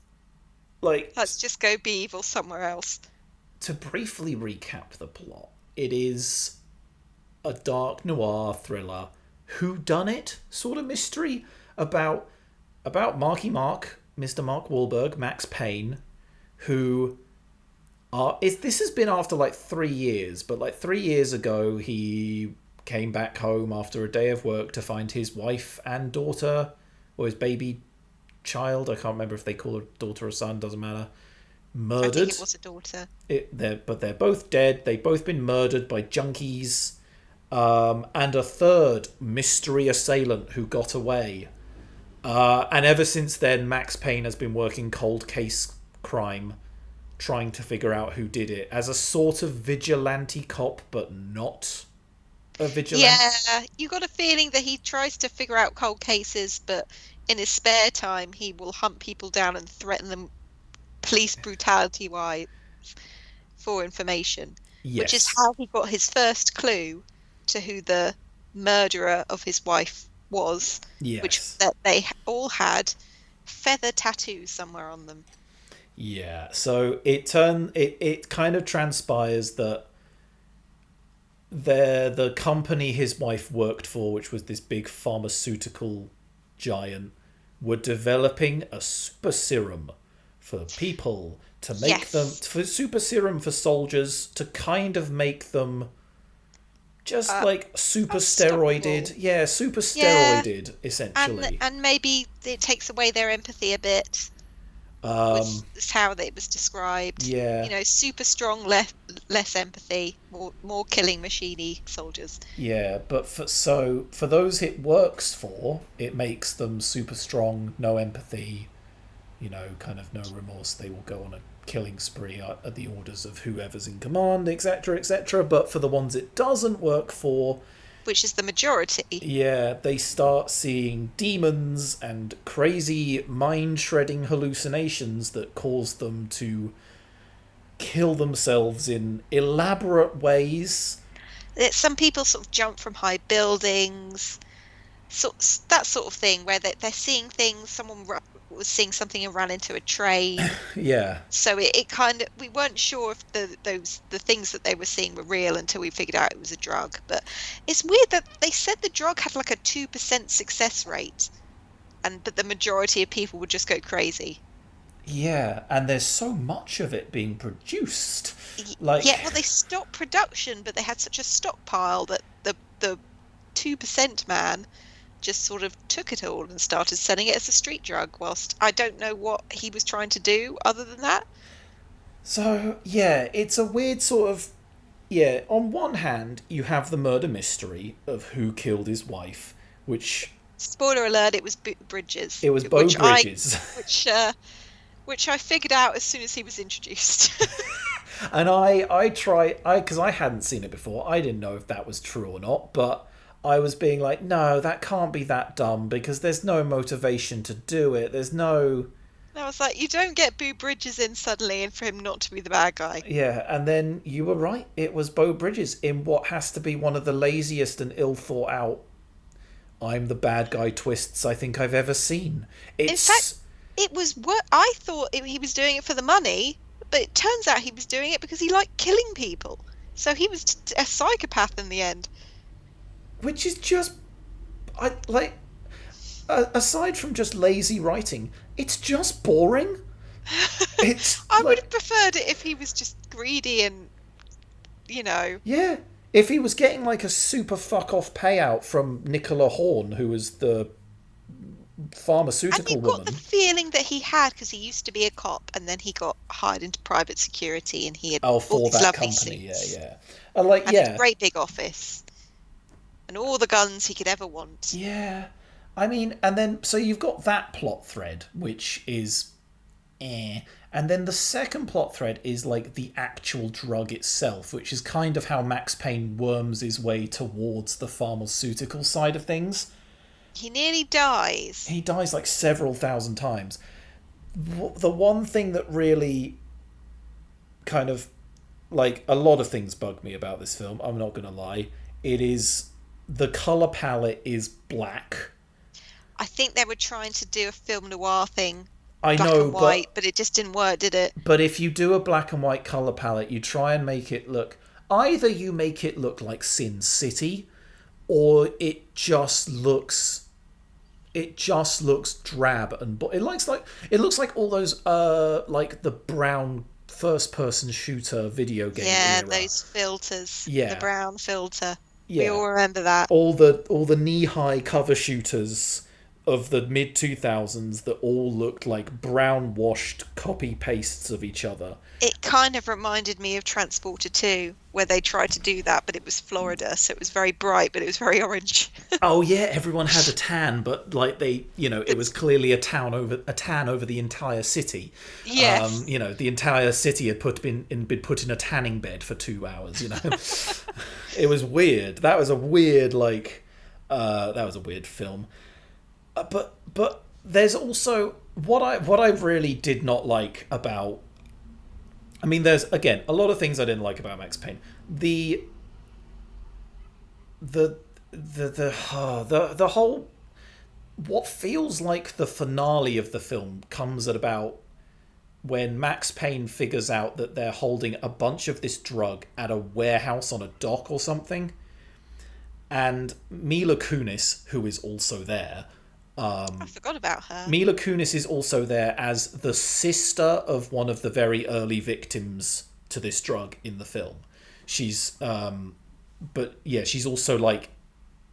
Like, Let's just go be evil somewhere else. to briefly recap the plot, it is a dark noir thriller, whodunit sort of mystery about Marky Mark, Mr. Mark Wahlberg, Max Payne, who this has been after like 3 years, but like 3 years ago he came back home after a day of work to find his wife and daughter, or his baby child. I can't remember if they call her daughter or son. Doesn't matter. I think Murdered. it was a daughter. They're both dead. They've both been murdered by junkies, and a third mystery assailant who got away. And ever since then, Max Payne has been working cold case crime, trying to figure out who did it as a sort of vigilante cop, but not a vigilante. Yeah, you got a feeling that he tries to figure out cold cases, but in his spare time, he will hunt people down and threaten them police brutality wise for information, which is Yes. how he got his first clue to who the murderer of his wife was, which Yes. that they all had feather tattoos somewhere on them. Yeah. So it kind of transpires that the company his wife worked for, which was this big pharmaceutical giant, were developing a super serum for people, to make them Yes. for super serum for soldiers, to kind of make them just like super Unstoppable. steroided. Yeah, super Yeah, steroided and essentially. maybe it takes away their empathy a bit. Um, Was how it was described. yeah, You know, super strong, less empathy, more killing machiney soldiers. yeah, but for those it works for, it makes them super strong, no empathy, kind of no remorse. They will go on a killing spree at the orders of whoever's in command, etc., etc. But for the ones it doesn't work for, Which is the majority. yeah, they start seeing demons and crazy mind shredding hallucinations that cause them to kill themselves in elaborate ways. Some people sort of jump from high buildings, that sort of thing, where they're seeing things. Someone was seeing something and ran into a train. Yeah. So it kind of, we weren't sure if the things that they were seeing were real until we figured out it was a drug. But it's weird that they said the drug had like a 2% success rate, but the majority of people would just go crazy. Yeah, and there's so much of it being produced. Yeah, Like, well, they stopped production, but they had such a stockpile that the 2% man just sort of took it all and started selling it as a street drug. Whilst I don't know what he was trying to do other than that. so, yeah, it's a weird sort of. Yeah, on one hand, you have the murder mystery of who killed his wife, which. Spoiler alert: it was Bridges, It was Beau Bridges. which which I figured out as soon as he was introduced. And because I hadn't seen it before, I didn't know if that was true or not, but I was being like, no, that can't be that dumb because there's no motivation to do it. There's no. I was like, you don't get Boo Bridges in suddenly and for him not to be the bad guy. Yeah, and then you were right. It was Beau Bridges in what has to be one of the laziest and ill thought out I'm the bad guy twists I think I've ever seen. In fact, It's. it was what I thought he was doing it for the money, but it turns out he was doing it because he liked killing people. So he was a psychopath in the end. Which is just. I like. Aside from just lazy writing, it's just boring. It's I would like. have preferred it if he was just greedy and, you know. Yeah. If he was getting like a super fuck off payout from Nicola Horn, who was the And you pharmaceutical got the woman. feeling that he had because he used to be a cop and then he got hired into private security and he had Oh, all for these that lovely company, yeah, suits yeah. Like, and a yeah. great big office and all the guns he could ever want. Yeah. I mean, and then, so you've got that plot thread, which is eh. And then the second plot thread is like the actual drug itself, which is kind of how Max Payne worms his way towards the pharmaceutical side of things. He nearly dies. He dies like several thousand times. The one thing that really kind of, like, a lot of things bug me about this film, I'm not going to lie. It is the color palette is black. I think they were trying to do a film noir thing, I black know, and white, but it just didn't work, did it? but if you do a black and white color palette, you try and make it look, either you make it look like Sin City, or it just looks drab and it looks like all those like the brown first person shooter video game Yeah, era. those filters, the Yeah, brown filter. We yeah. all remember that. All the knee high cover shooters of the mid 2000s that all looked like brown washed copy pastes of each other. It kind of reminded me of Transporter 2, where they tried to do that, but it was Florida, so it was very bright, but it was very orange. Oh yeah, everyone had a tan, but like it was clearly a tan over the entire city. Yes. The entire city had been put in a tanning bed for 2 hours. It was weird. That was a weird film. But there's also what I really did not like about. I mean, there's again a lot of things I didn't like about Max Payne. The whole what feels like the finale of the film comes at about when Max Payne figures out that they're holding a bunch of this drug at a warehouse on a dock or something, and Mila Kunis, who is also there, I forgot about her. Mila Kunis is also there as the sister of one of the very early victims to this drug in the film. She's, but yeah, she's also like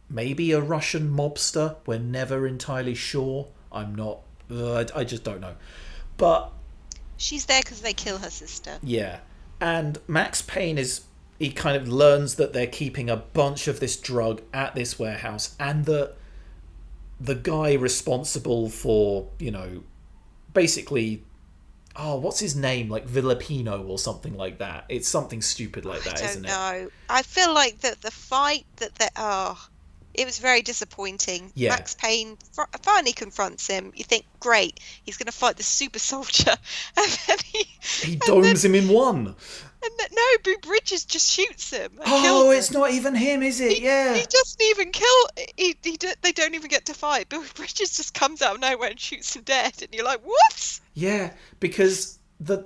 maybe a Russian mobster. We're never entirely sure. I'm not. I just don't know. But She's there because they kill her sister. yeah, and Max Payne is. He kind of learns that they're keeping a bunch of this drug at this warehouse, and that the guy responsible for, basically, oh, what's his name? Like Villapino or something like that. It's something stupid like that, I don't isn't it? know. I feel like the fight that they it was very disappointing. Yeah. Max Payne finally confronts him. You think, great, he's going to fight the super soldier, and then He and then, domes him in one. no, Boo Bridges just shoots him and Oh, kills him. it's not even him, is it? He Yeah. doesn't even kill. They don't even get to fight. Boo Bridges just comes out of nowhere and shoots him dead, and you're like, what? Yeah, because They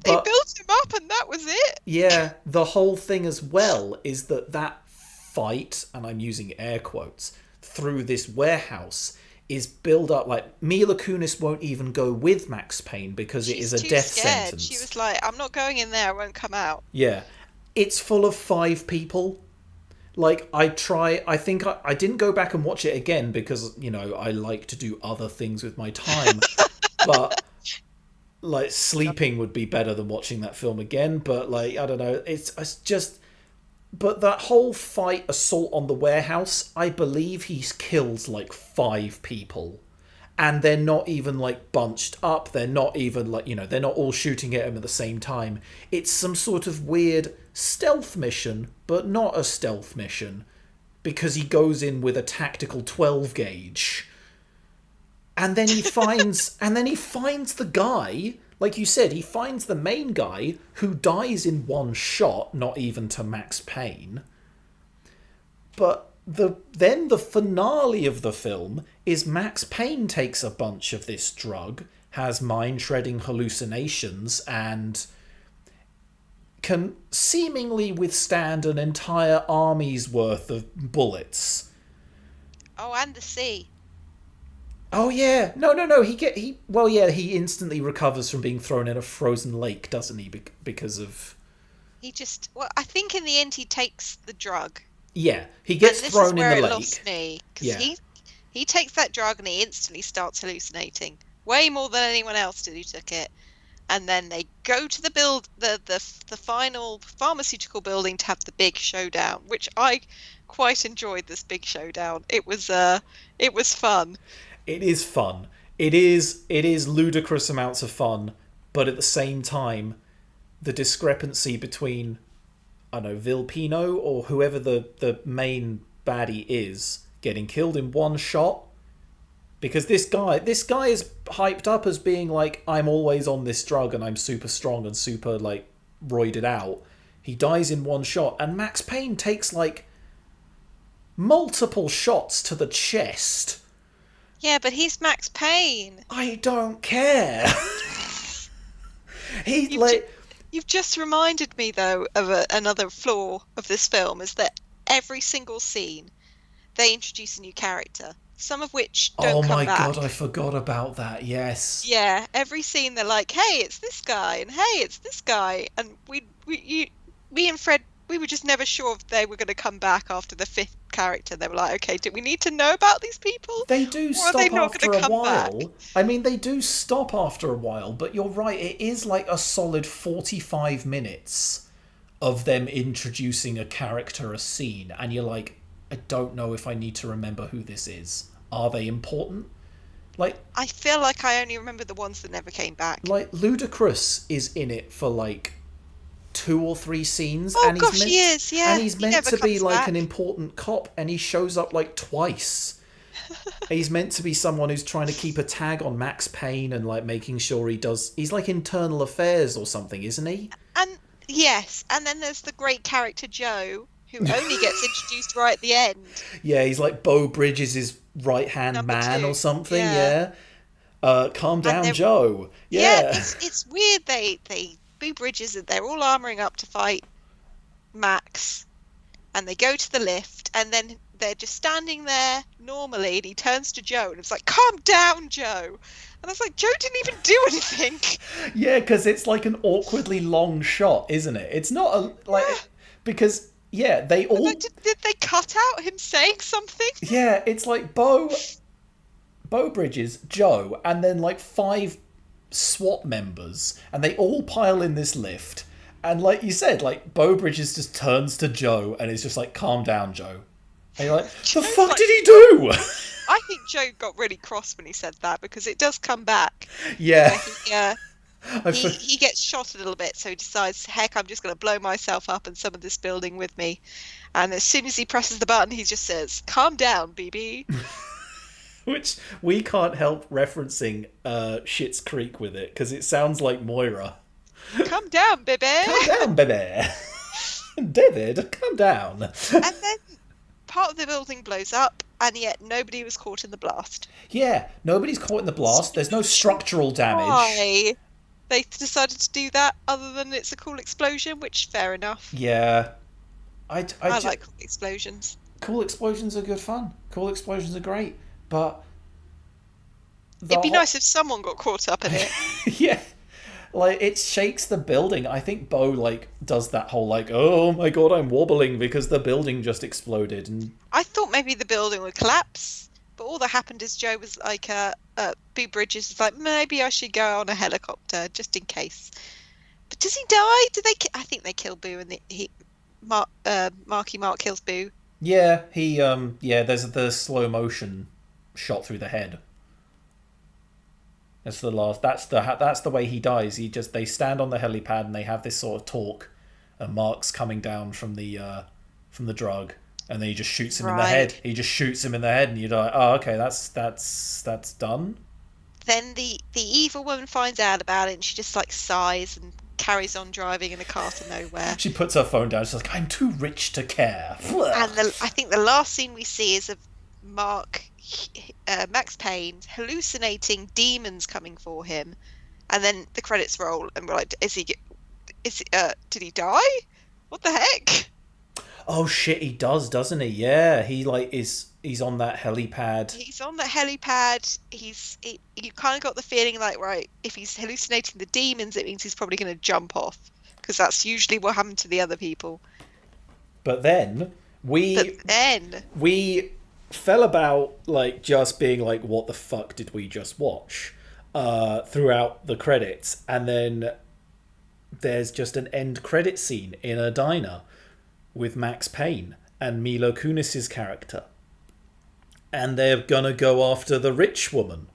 but built him up, and that was it. yeah, the whole thing as well is that fight, and I'm using air quotes, through this warehouse is build up. Like Mila Kunis won't even go with Max Payne because it is She's a too death scared. sentence. She was like, I'm not going in there. I won't come out. Yeah. It's full of 5 people. Like, I think I didn't go back and watch it again because, I like to do other things with my time. But, like, sleeping would be better than watching that film again. But, like, I don't know. It's just. But that whole fight, assault on the warehouse, I believe he's killed, like, 5 people. And they're not even like bunched up. They're not even like, they're not all shooting at him at the same time. It's some sort of weird stealth mission, but not a stealth mission because he goes in with a tactical 12 gauge. And then he finds the guy, like you said, he finds the main guy who dies in one shot, not even to Max Payne. But then the finale of the film is Max Payne takes a bunch of this drug, has mind-shredding hallucinations, and can seemingly withstand an entire army's worth of bullets. Oh, and the sea. Oh yeah, no. He instantly recovers from being thrown in a frozen lake, doesn't he? Because of Well, I think in the end he takes the drug. yeah, he And gets this is thrown in where the it lake. lost me. Because Yeah, he takes that drug and he instantly starts hallucinating. Way more than anyone else did who took it. And then they go to the final pharmaceutical building to have the big showdown, which I quite enjoyed. This big showdown. It was fun. it is fun. It is ludicrous amounts of fun, but at the same time, the discrepancy between I don't know Vilpino or whoever the main baddie is getting killed in one shot because this guy is hyped up as being like I'm always on this drug and I'm super strong and super like roided out. He dies in one shot and Max Payne takes like multiple shots to the chest. Yeah, but he's Max Payne. I don't care. he You've ju- like you've just reminded me though of another flaw of this film is that every single scene they introduce a new character, some of which oh don't come my back. god, I forgot about that. Yes. Yeah, every scene they're like, "Hey, it's this guy," and "Hey, it's this guy," and me and Fred, we were just never sure if they were going to come back after the fifth character. They were like, "Okay, do we need to know about these people, They do or are they stop not after going to a come back?" while. I mean, they do stop after a while, but you're right, it is like a solid 45 minutes of them introducing a character, a scene, and you're like, I don't know if I need to remember who this is. Are they important? Like, I feel like I only remember the ones that never came back. Ludacris is in it for like 2 or 3 scenes, Oh and gosh, he is. Yeah, and he's he meant never to be comes like back. an important cop, and he shows up like twice. He's meant to be someone who's trying to keep a tag on Max Payne and like making sure he's like internal affairs or something, isn't he? And yes, and then there's the great character Joe, who only gets introduced right at the end. Yeah, he's like Beau Bridges' right hand Number man or two. something. Yeah. Yeah. Calm And down, Joe. yeah, Yeah. it's weird. They Boo Bridges, they're all armoring up to fight Max, and they go to the lift, and then they're just standing there normally, and he turns to Joe and it's like, calm down, Joe. And I was like, Joe didn't even do anything. Yeah, because it's like an awkwardly long shot, isn't it? It's not a like Yeah. because yeah, they I was all like, did they cut out him saying something? yeah, it's like Bo Bridges, Joe, and then like 5 SWAT members, and they all pile in this lift. And like you said, like Bo Bridges just turns to Joe and is just like, "Calm down, Joe." And you're like, "The Joe's fuck like, did he do?" I think Joe got really cross when he said that, because it does come back. Yeah, Where I he gets shot a little bit, so he decides, heck, I'm just going to blow myself up and some of this building with me. And as soon as he presses the button, he just says, calm down, BB. which we can't help referencing Schitt's Creek with it because it sounds like Moira. Calm down, baby. Calm down, baby. David, calm down. And then part of the building blows up, and yet nobody was caught in the blast. Yeah, nobody's caught in the blast. There's no structural damage. Why they decided to do that, other than it's a cool explosion, which, fair enough. Yeah. I like cool explosions. Cool explosions are good fun. Cool explosions are great. But it'd be nice if someone got caught up in it. Yeah. Like, it shakes the building. I think Bo, like, does that whole, like, oh my god, I'm wobbling because the building just exploded. And I thought maybe the building would collapse, but all that happened is Joe was like, Boo Bridges was like, maybe I should go on a helicopter just in case. But does he die? Do they? I think they kill Boo, and Marky Mark kills Boo. Yeah, there's the slow motion shot through the head. That's the last. That's the way he dies. They stand on the helipad and they have this sort of talk, and Mark's coming down from the drug, and then he just shoots him in the head. He just shoots him in the head, and you're like, oh, okay, that's done. Then the evil woman finds out about it, and she just like sighs and carries on driving in a car to nowhere. She puts her phone down. She's like, I'm too rich to care. And I think the last scene we see is of Max Payne hallucinating demons coming for him, and then the credits roll, and we're like, did he die? What the heck? Oh shit, he does, doesn't he? Yeah, he's on that helipad. He's on the helipad. You kind of got the feeling like, right, if he's hallucinating the demons, it means he's probably going to jump off, because that's usually what happened to the other people. But then we fell about, like, just being like, what the fuck did we just watch? Throughout the credits, and then there's just an end credit scene in a diner with Max Payne and Mila Kunis's character, and they're gonna go after the rich woman.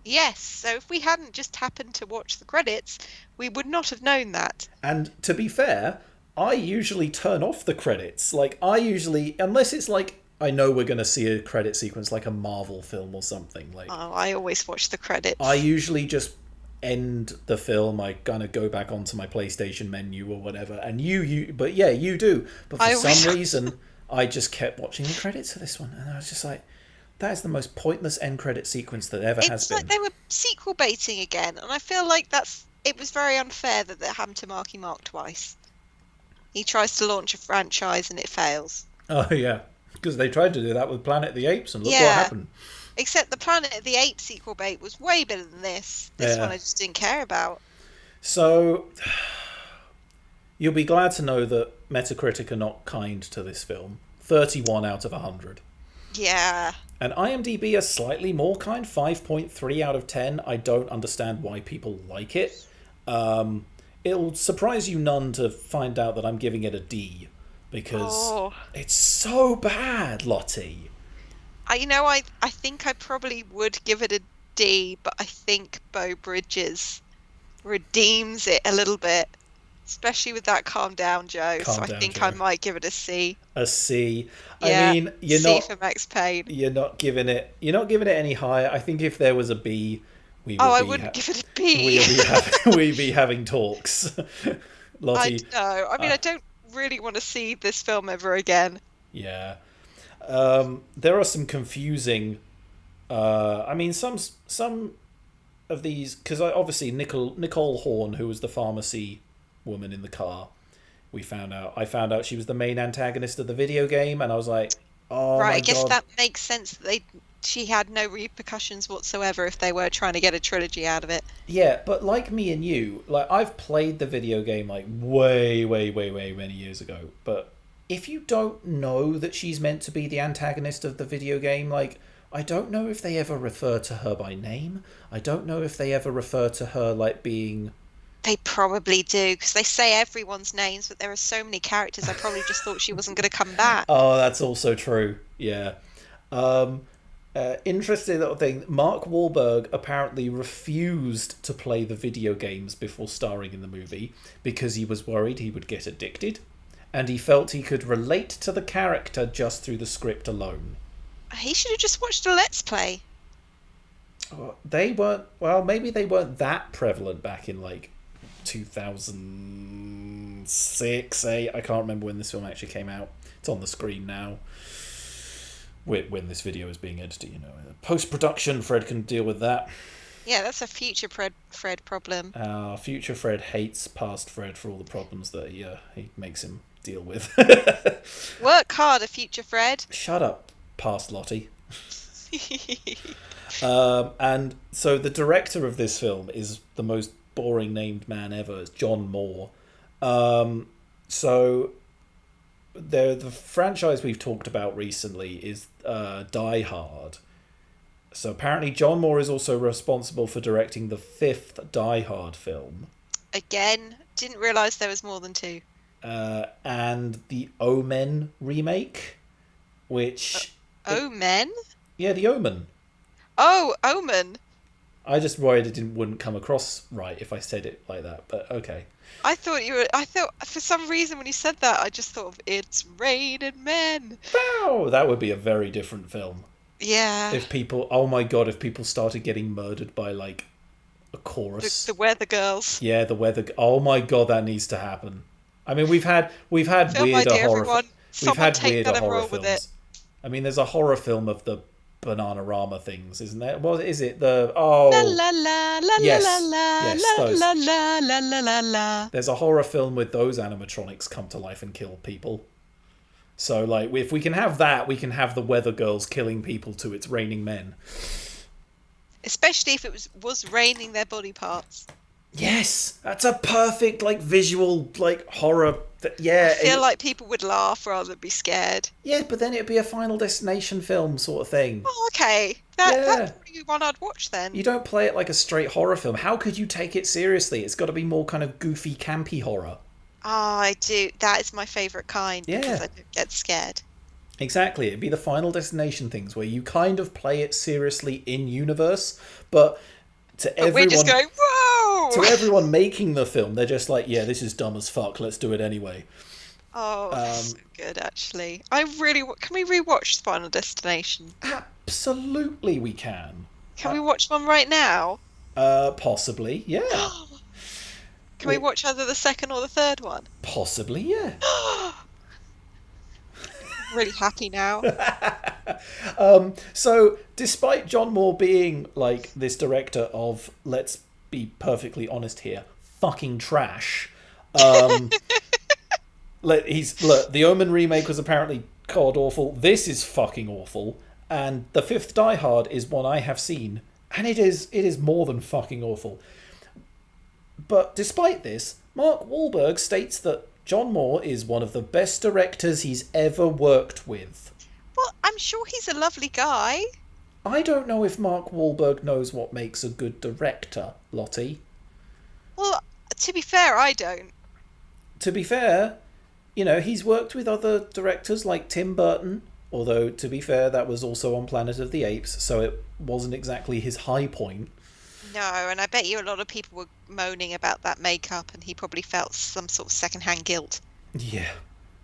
Yes, so if we hadn't just happened to watch the credits, we would not have known that. And to be fair, I usually turn off the credits. Like, unless it's like, I know we're going to see a credit sequence like a Marvel film or something. Like, oh, I always watch the credits. I usually just end the film. I kind of go back onto my PlayStation menu or whatever. And but yeah, you do. But for some reason, I just kept watching the credits for this one. And I was just like, that is the most pointless end credit sequence that ever has been. It's like they were sequel baiting again. And I feel like it was very unfair that happened to Marky Mark twice. He tries to launch a franchise and it fails. Oh, yeah. Because they tried to do that with Planet of the Apes, and look what happened. Except the Planet of the Apes sequel bait was way better than this. This one I just didn't care about. So, you'll be glad to know that Metacritic are not kind to this film. 31 out of 100. Yeah. And IMDb are slightly more kind, 5.3 out of 10. I don't understand why people like it. It'll surprise you none to find out that I'm giving it a D. Because it's so bad, Lottie. I think I probably would give it a D, but I think Bo Bridges redeems it a little bit, especially with that "Calm Down, Joe." I think I might give it a C. A C. Yeah, I mean, C for Max Payne. You're not giving it any higher. I think if there was a B, I wouldn't give it a B. We'd be having talks. Lottie. I mean, I don't really want to see this film ever again. Yeah. There are some confusing I mean, some of these, because obviously Nicole Horn, who was the pharmacy woman in the car, I found out she was the main antagonist of the video game, and I was like, oh Right, my I guess god. that makes sense that she had no repercussions whatsoever if they were trying to get a trilogy out of it. Yeah, but like me and you, like I've played the video game like way, way, way, way many years ago. But if you don't know that she's meant to be the antagonist of the video game, like I don't know if they ever refer to her by name. I don't know if they ever refer to her like being. They probably do because they say everyone's names, but there are so many characters. I probably just thought she wasn't going to come back. Oh, that's also true. Yeah. Um, Interesting little thing. Mark Wahlberg apparently refused to play the video games before starring in the movie because he was worried he would get addicted, and he felt he could relate to the character just through the script alone. He should have just watched a Let's Play. They weren't. Well, maybe they weren't that prevalent back in like 2006, 8. I can't remember when this film actually came out. It's on the screen now. When this video is being edited, post production, Fred can deal with that. Yeah, that's a future Fred problem. Future Fred hates past Fred for all the problems that he makes him deal with. Work harder, future Fred. Shut up, past Lottie. And so the director of this film is the most boring named man ever. It's John Moore. So the franchise we've talked about recently is Die Hard. So apparently John Moore is also responsible for directing the 5th Die Hard film. Again, didn't realise there was more than 2. And the Omen remake, which... Omen? Yeah, the Omen. Oh, Omen. I just worried it wouldn't come across right if I said it like that, but okay. I thought for some reason when you said that, I just thought of It's Raining Men. Wow, that would be a very different film. Yeah. If people started getting murdered by like a chorus. The Weather Girls. Yeah, the weather. Oh my god, that needs to happen. I mean, we've had weirder horror. We've had weirder horror films. I mean, there's a horror film of the Bananarama things, isn't there? What is it? The La la la la yes, la la yes, la those. la la la la la la. There's a horror film with those animatronics come to life and kill people. So, like, if we can have that, we can have the Weather Girls killing people to It's Raining Men. Especially if it was raining their body parts. Yes, that's a perfect like visual like horror. I feel like people would laugh rather than be scared. Yeah, but then it'd be a Final Destination film sort of thing. Oh, okay. That's probably one I'd watch then. You don't play it like a straight horror film. How could you take it seriously? It's got to be more kind of goofy, campy horror. I do. That is my favourite kind because Yeah. I don't get scared. Exactly. It'd be the Final Destination things where you kind of play it seriously in universe, but to everyone, we're just going, whoa! to everyone making the film, they're just like, yeah, this is dumb as fuck. Let's do it anyway. Oh, that's so good, actually. Can we rewatch Final Destination? Absolutely, we can. Can we watch one right now? Possibly, yeah. Can we watch either the second or the third one? Possibly, yeah. I'm really happy now. So, despite John Moore being like this director of, let's be perfectly honest here, fucking trash. The Omen remake was apparently god awful. This is fucking awful, and the 5th Die Hard is one I have seen, and it is more than fucking awful. But despite this, Mark Wahlberg states that John Moore is one of the best directors he's ever worked with. Well, I'm sure he's a lovely guy. I don't know if Mark Wahlberg knows what makes a good director, Lottie. Well, to be fair, I don't. To be fair, he's worked with other directors like Tim Burton, although, to be fair, that was also on Planet of the Apes, so it wasn't exactly his high point. No, and I bet you a lot of people were moaning about that makeup, and he probably felt some sort of secondhand guilt. Yeah.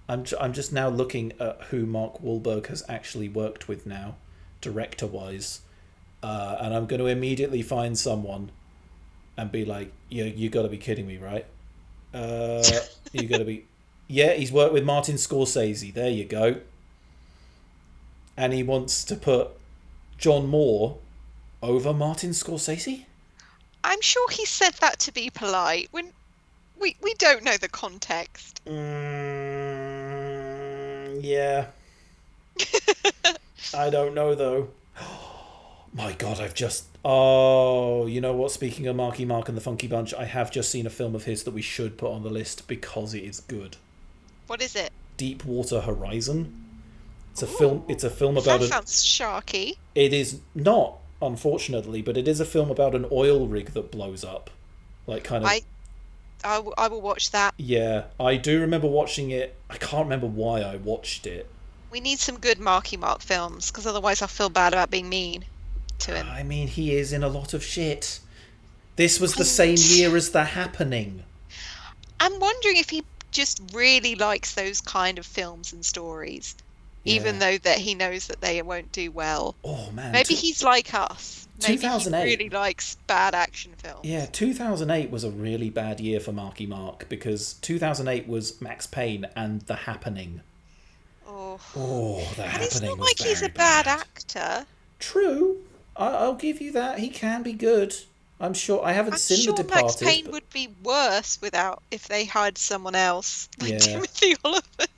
I'm just now looking at who Mark Wahlberg has actually worked with now, director-wise, and I'm going to immediately find someone and be like, you got to be kidding me, right? You got to be... Yeah, he's worked with Martin Scorsese. There you go. And he wants to put John Moore over Martin Scorsese? I'm sure he said that to be polite. we don't know the context. Yeah. I don't know though. My God, I've just. Oh, you know what? Speaking of Marky Mark and the Funky Bunch, I have just seen a film of his that we should put on the list because it is good. What is it? Deepwater Horizon. It's a film. Ooh, It's a film that about an. sounds sharky. It is not, unfortunately, but it is a film about an oil rig that blows up. Like kind of. I I will watch that. Yeah, I do remember watching it. I can't remember why I watched it. We need some good Marky Mark films, because otherwise I'll feel bad about being mean to him. I mean, he is in a lot of shit. This was the And same year as The Happening. I'm wondering if he just really likes those kind of films and stories, even Yeah. though that he knows that they won't do well. Oh man. Maybe he's like us. Maybe he 2008. really likes bad action films. Yeah, 2008 was a really bad year for Marky Mark because 2008 was Max Payne and The Happening. Oh, Oh, The and it's Happening not was like he's very a bad bad. actor. True, I'll give you that. He can be good. I'm sure. I haven't I'm seen The sure Max Departed, Payne but would be worse without if they hired someone else, like yeah. Timothy Oliphant.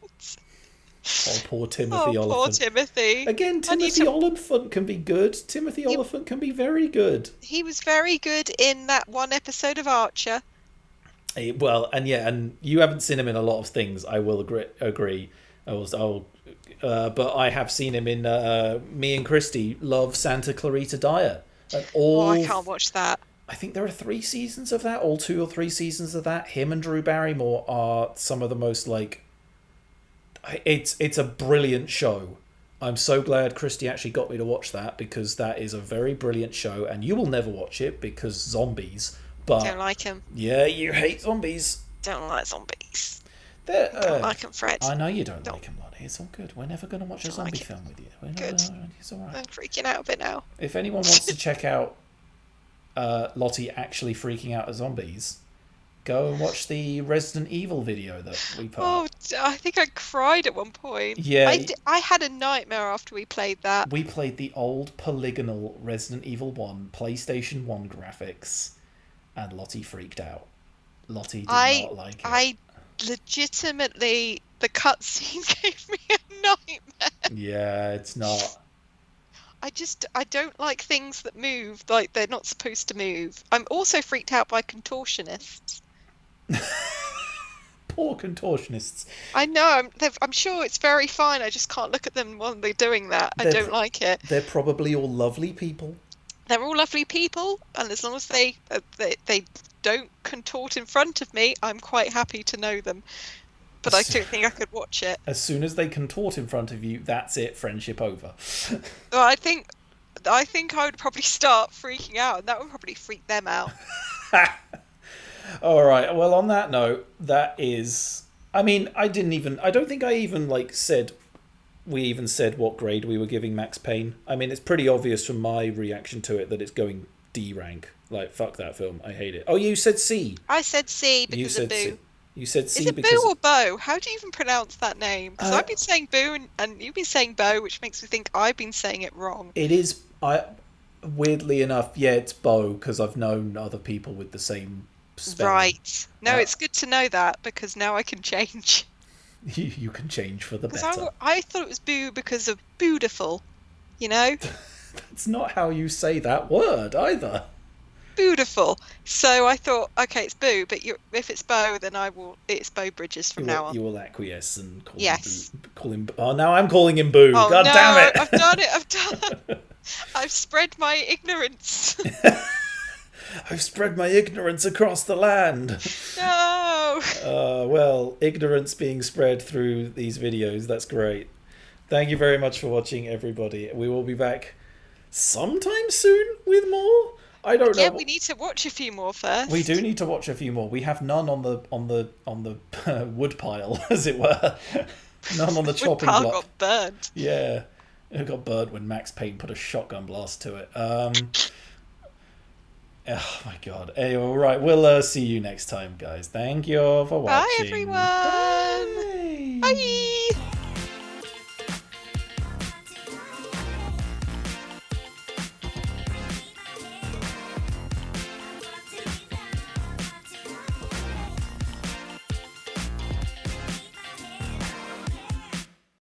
Oh, poor Oh, Timothy poor Oliphant. Timothy. Again, I need Timothy to. Oliphant can be good. Timothy He, Oliphant can be very good. he was very good in that one episode of Archer. Well, and yeah, and you haven't seen him in a lot of things. I will agree. But I have seen him in Me and Christy Love Santa Clarita Diet, and Oh, I all. can't watch that. I think there are 3 seasons of that, all 2 or 3 seasons of that. Him and Drew Barrymore are some of the most like. It's a brilliant show. I'm so glad Christy actually got me to watch that because that is a very brilliant show, and you will never watch it because zombies. Don't But like him. yeah, you hate zombies. Don't like zombies. They're, Don't like him, Fred. I know you don't Don't, like him, Lonnie. It's all good. We're never going to watch a don't zombie like it. film with you. We're never Good. gonna, it's all right. I'm freaking out a bit now. If anyone wants to check out Lottie actually freaking out at zombies, go and watch the Resident Evil video that we put Oh, up. I think I cried at one point. Yeah, I had a nightmare after we played that. we played the old polygonal Resident Evil 1 PlayStation 1 graphics, and Lottie freaked out. Lottie did not like it. I legitimately, the cutscene gave me a nightmare. Yeah, it's not. I don't like things that move like they're not supposed to move. I'm also freaked out by contortionists. Poor contortionists. I know, I'm sure it's very fine. I just can't look at them while they're doing that. I don't like it. They're probably all lovely people. They're all lovely people, and as long as they don't contort in front of me, I'm quite happy to know them. But I don't think I could watch it. As soon as they contort in front of you, that's it. Friendship over. Well, I think I would probably start freaking out, and that would probably freak them out. All right. Well, on that note, that is. I mean, I don't think I even said. We even said what grade we were giving Max Payne. I mean, it's pretty obvious from my reaction to it that it's going D rank. Like, fuck that film. I hate it. Oh, you said C. I said C because of Boo. C. You said C Is it because. Boo or Bo? How do you even pronounce that name? Because I've been saying Boo and you've been saying Bo, which makes me think I've been saying it wrong. It is. Weirdly enough, yeah, it's Bo because I've known other people with the same spelling. Right. No, it's good to know that because now I can change. You can change for the better. Because I thought it was Boo because of beautiful, you know? That's not how you say that word either. Beautiful. So I thought, okay, it's Boo, but if it's Bo, then it's Bo Bridges from now on. You will acquiesce and call Yes. him Boo. Call him. Oh, now I'm calling him Boo. Oh, God no, damn it! I've done it. I've spread my ignorance. I've spread my ignorance across the land. No. Well, ignorance being spread through these videos. That's great. Thank you very much for watching, everybody. We will be back sometime soon with more. I don't know. Yeah, we need to watch a few more first. We do need to watch a few more. We have none on the wood pile, as it were. None on the chopping block. Got burned. Yeah, it got burnt when Max Payne put a shotgun blast to it. Oh my god. Anyway, all right. We'll see you next time, guys. Thank you for watching. Bye, everyone. Bye.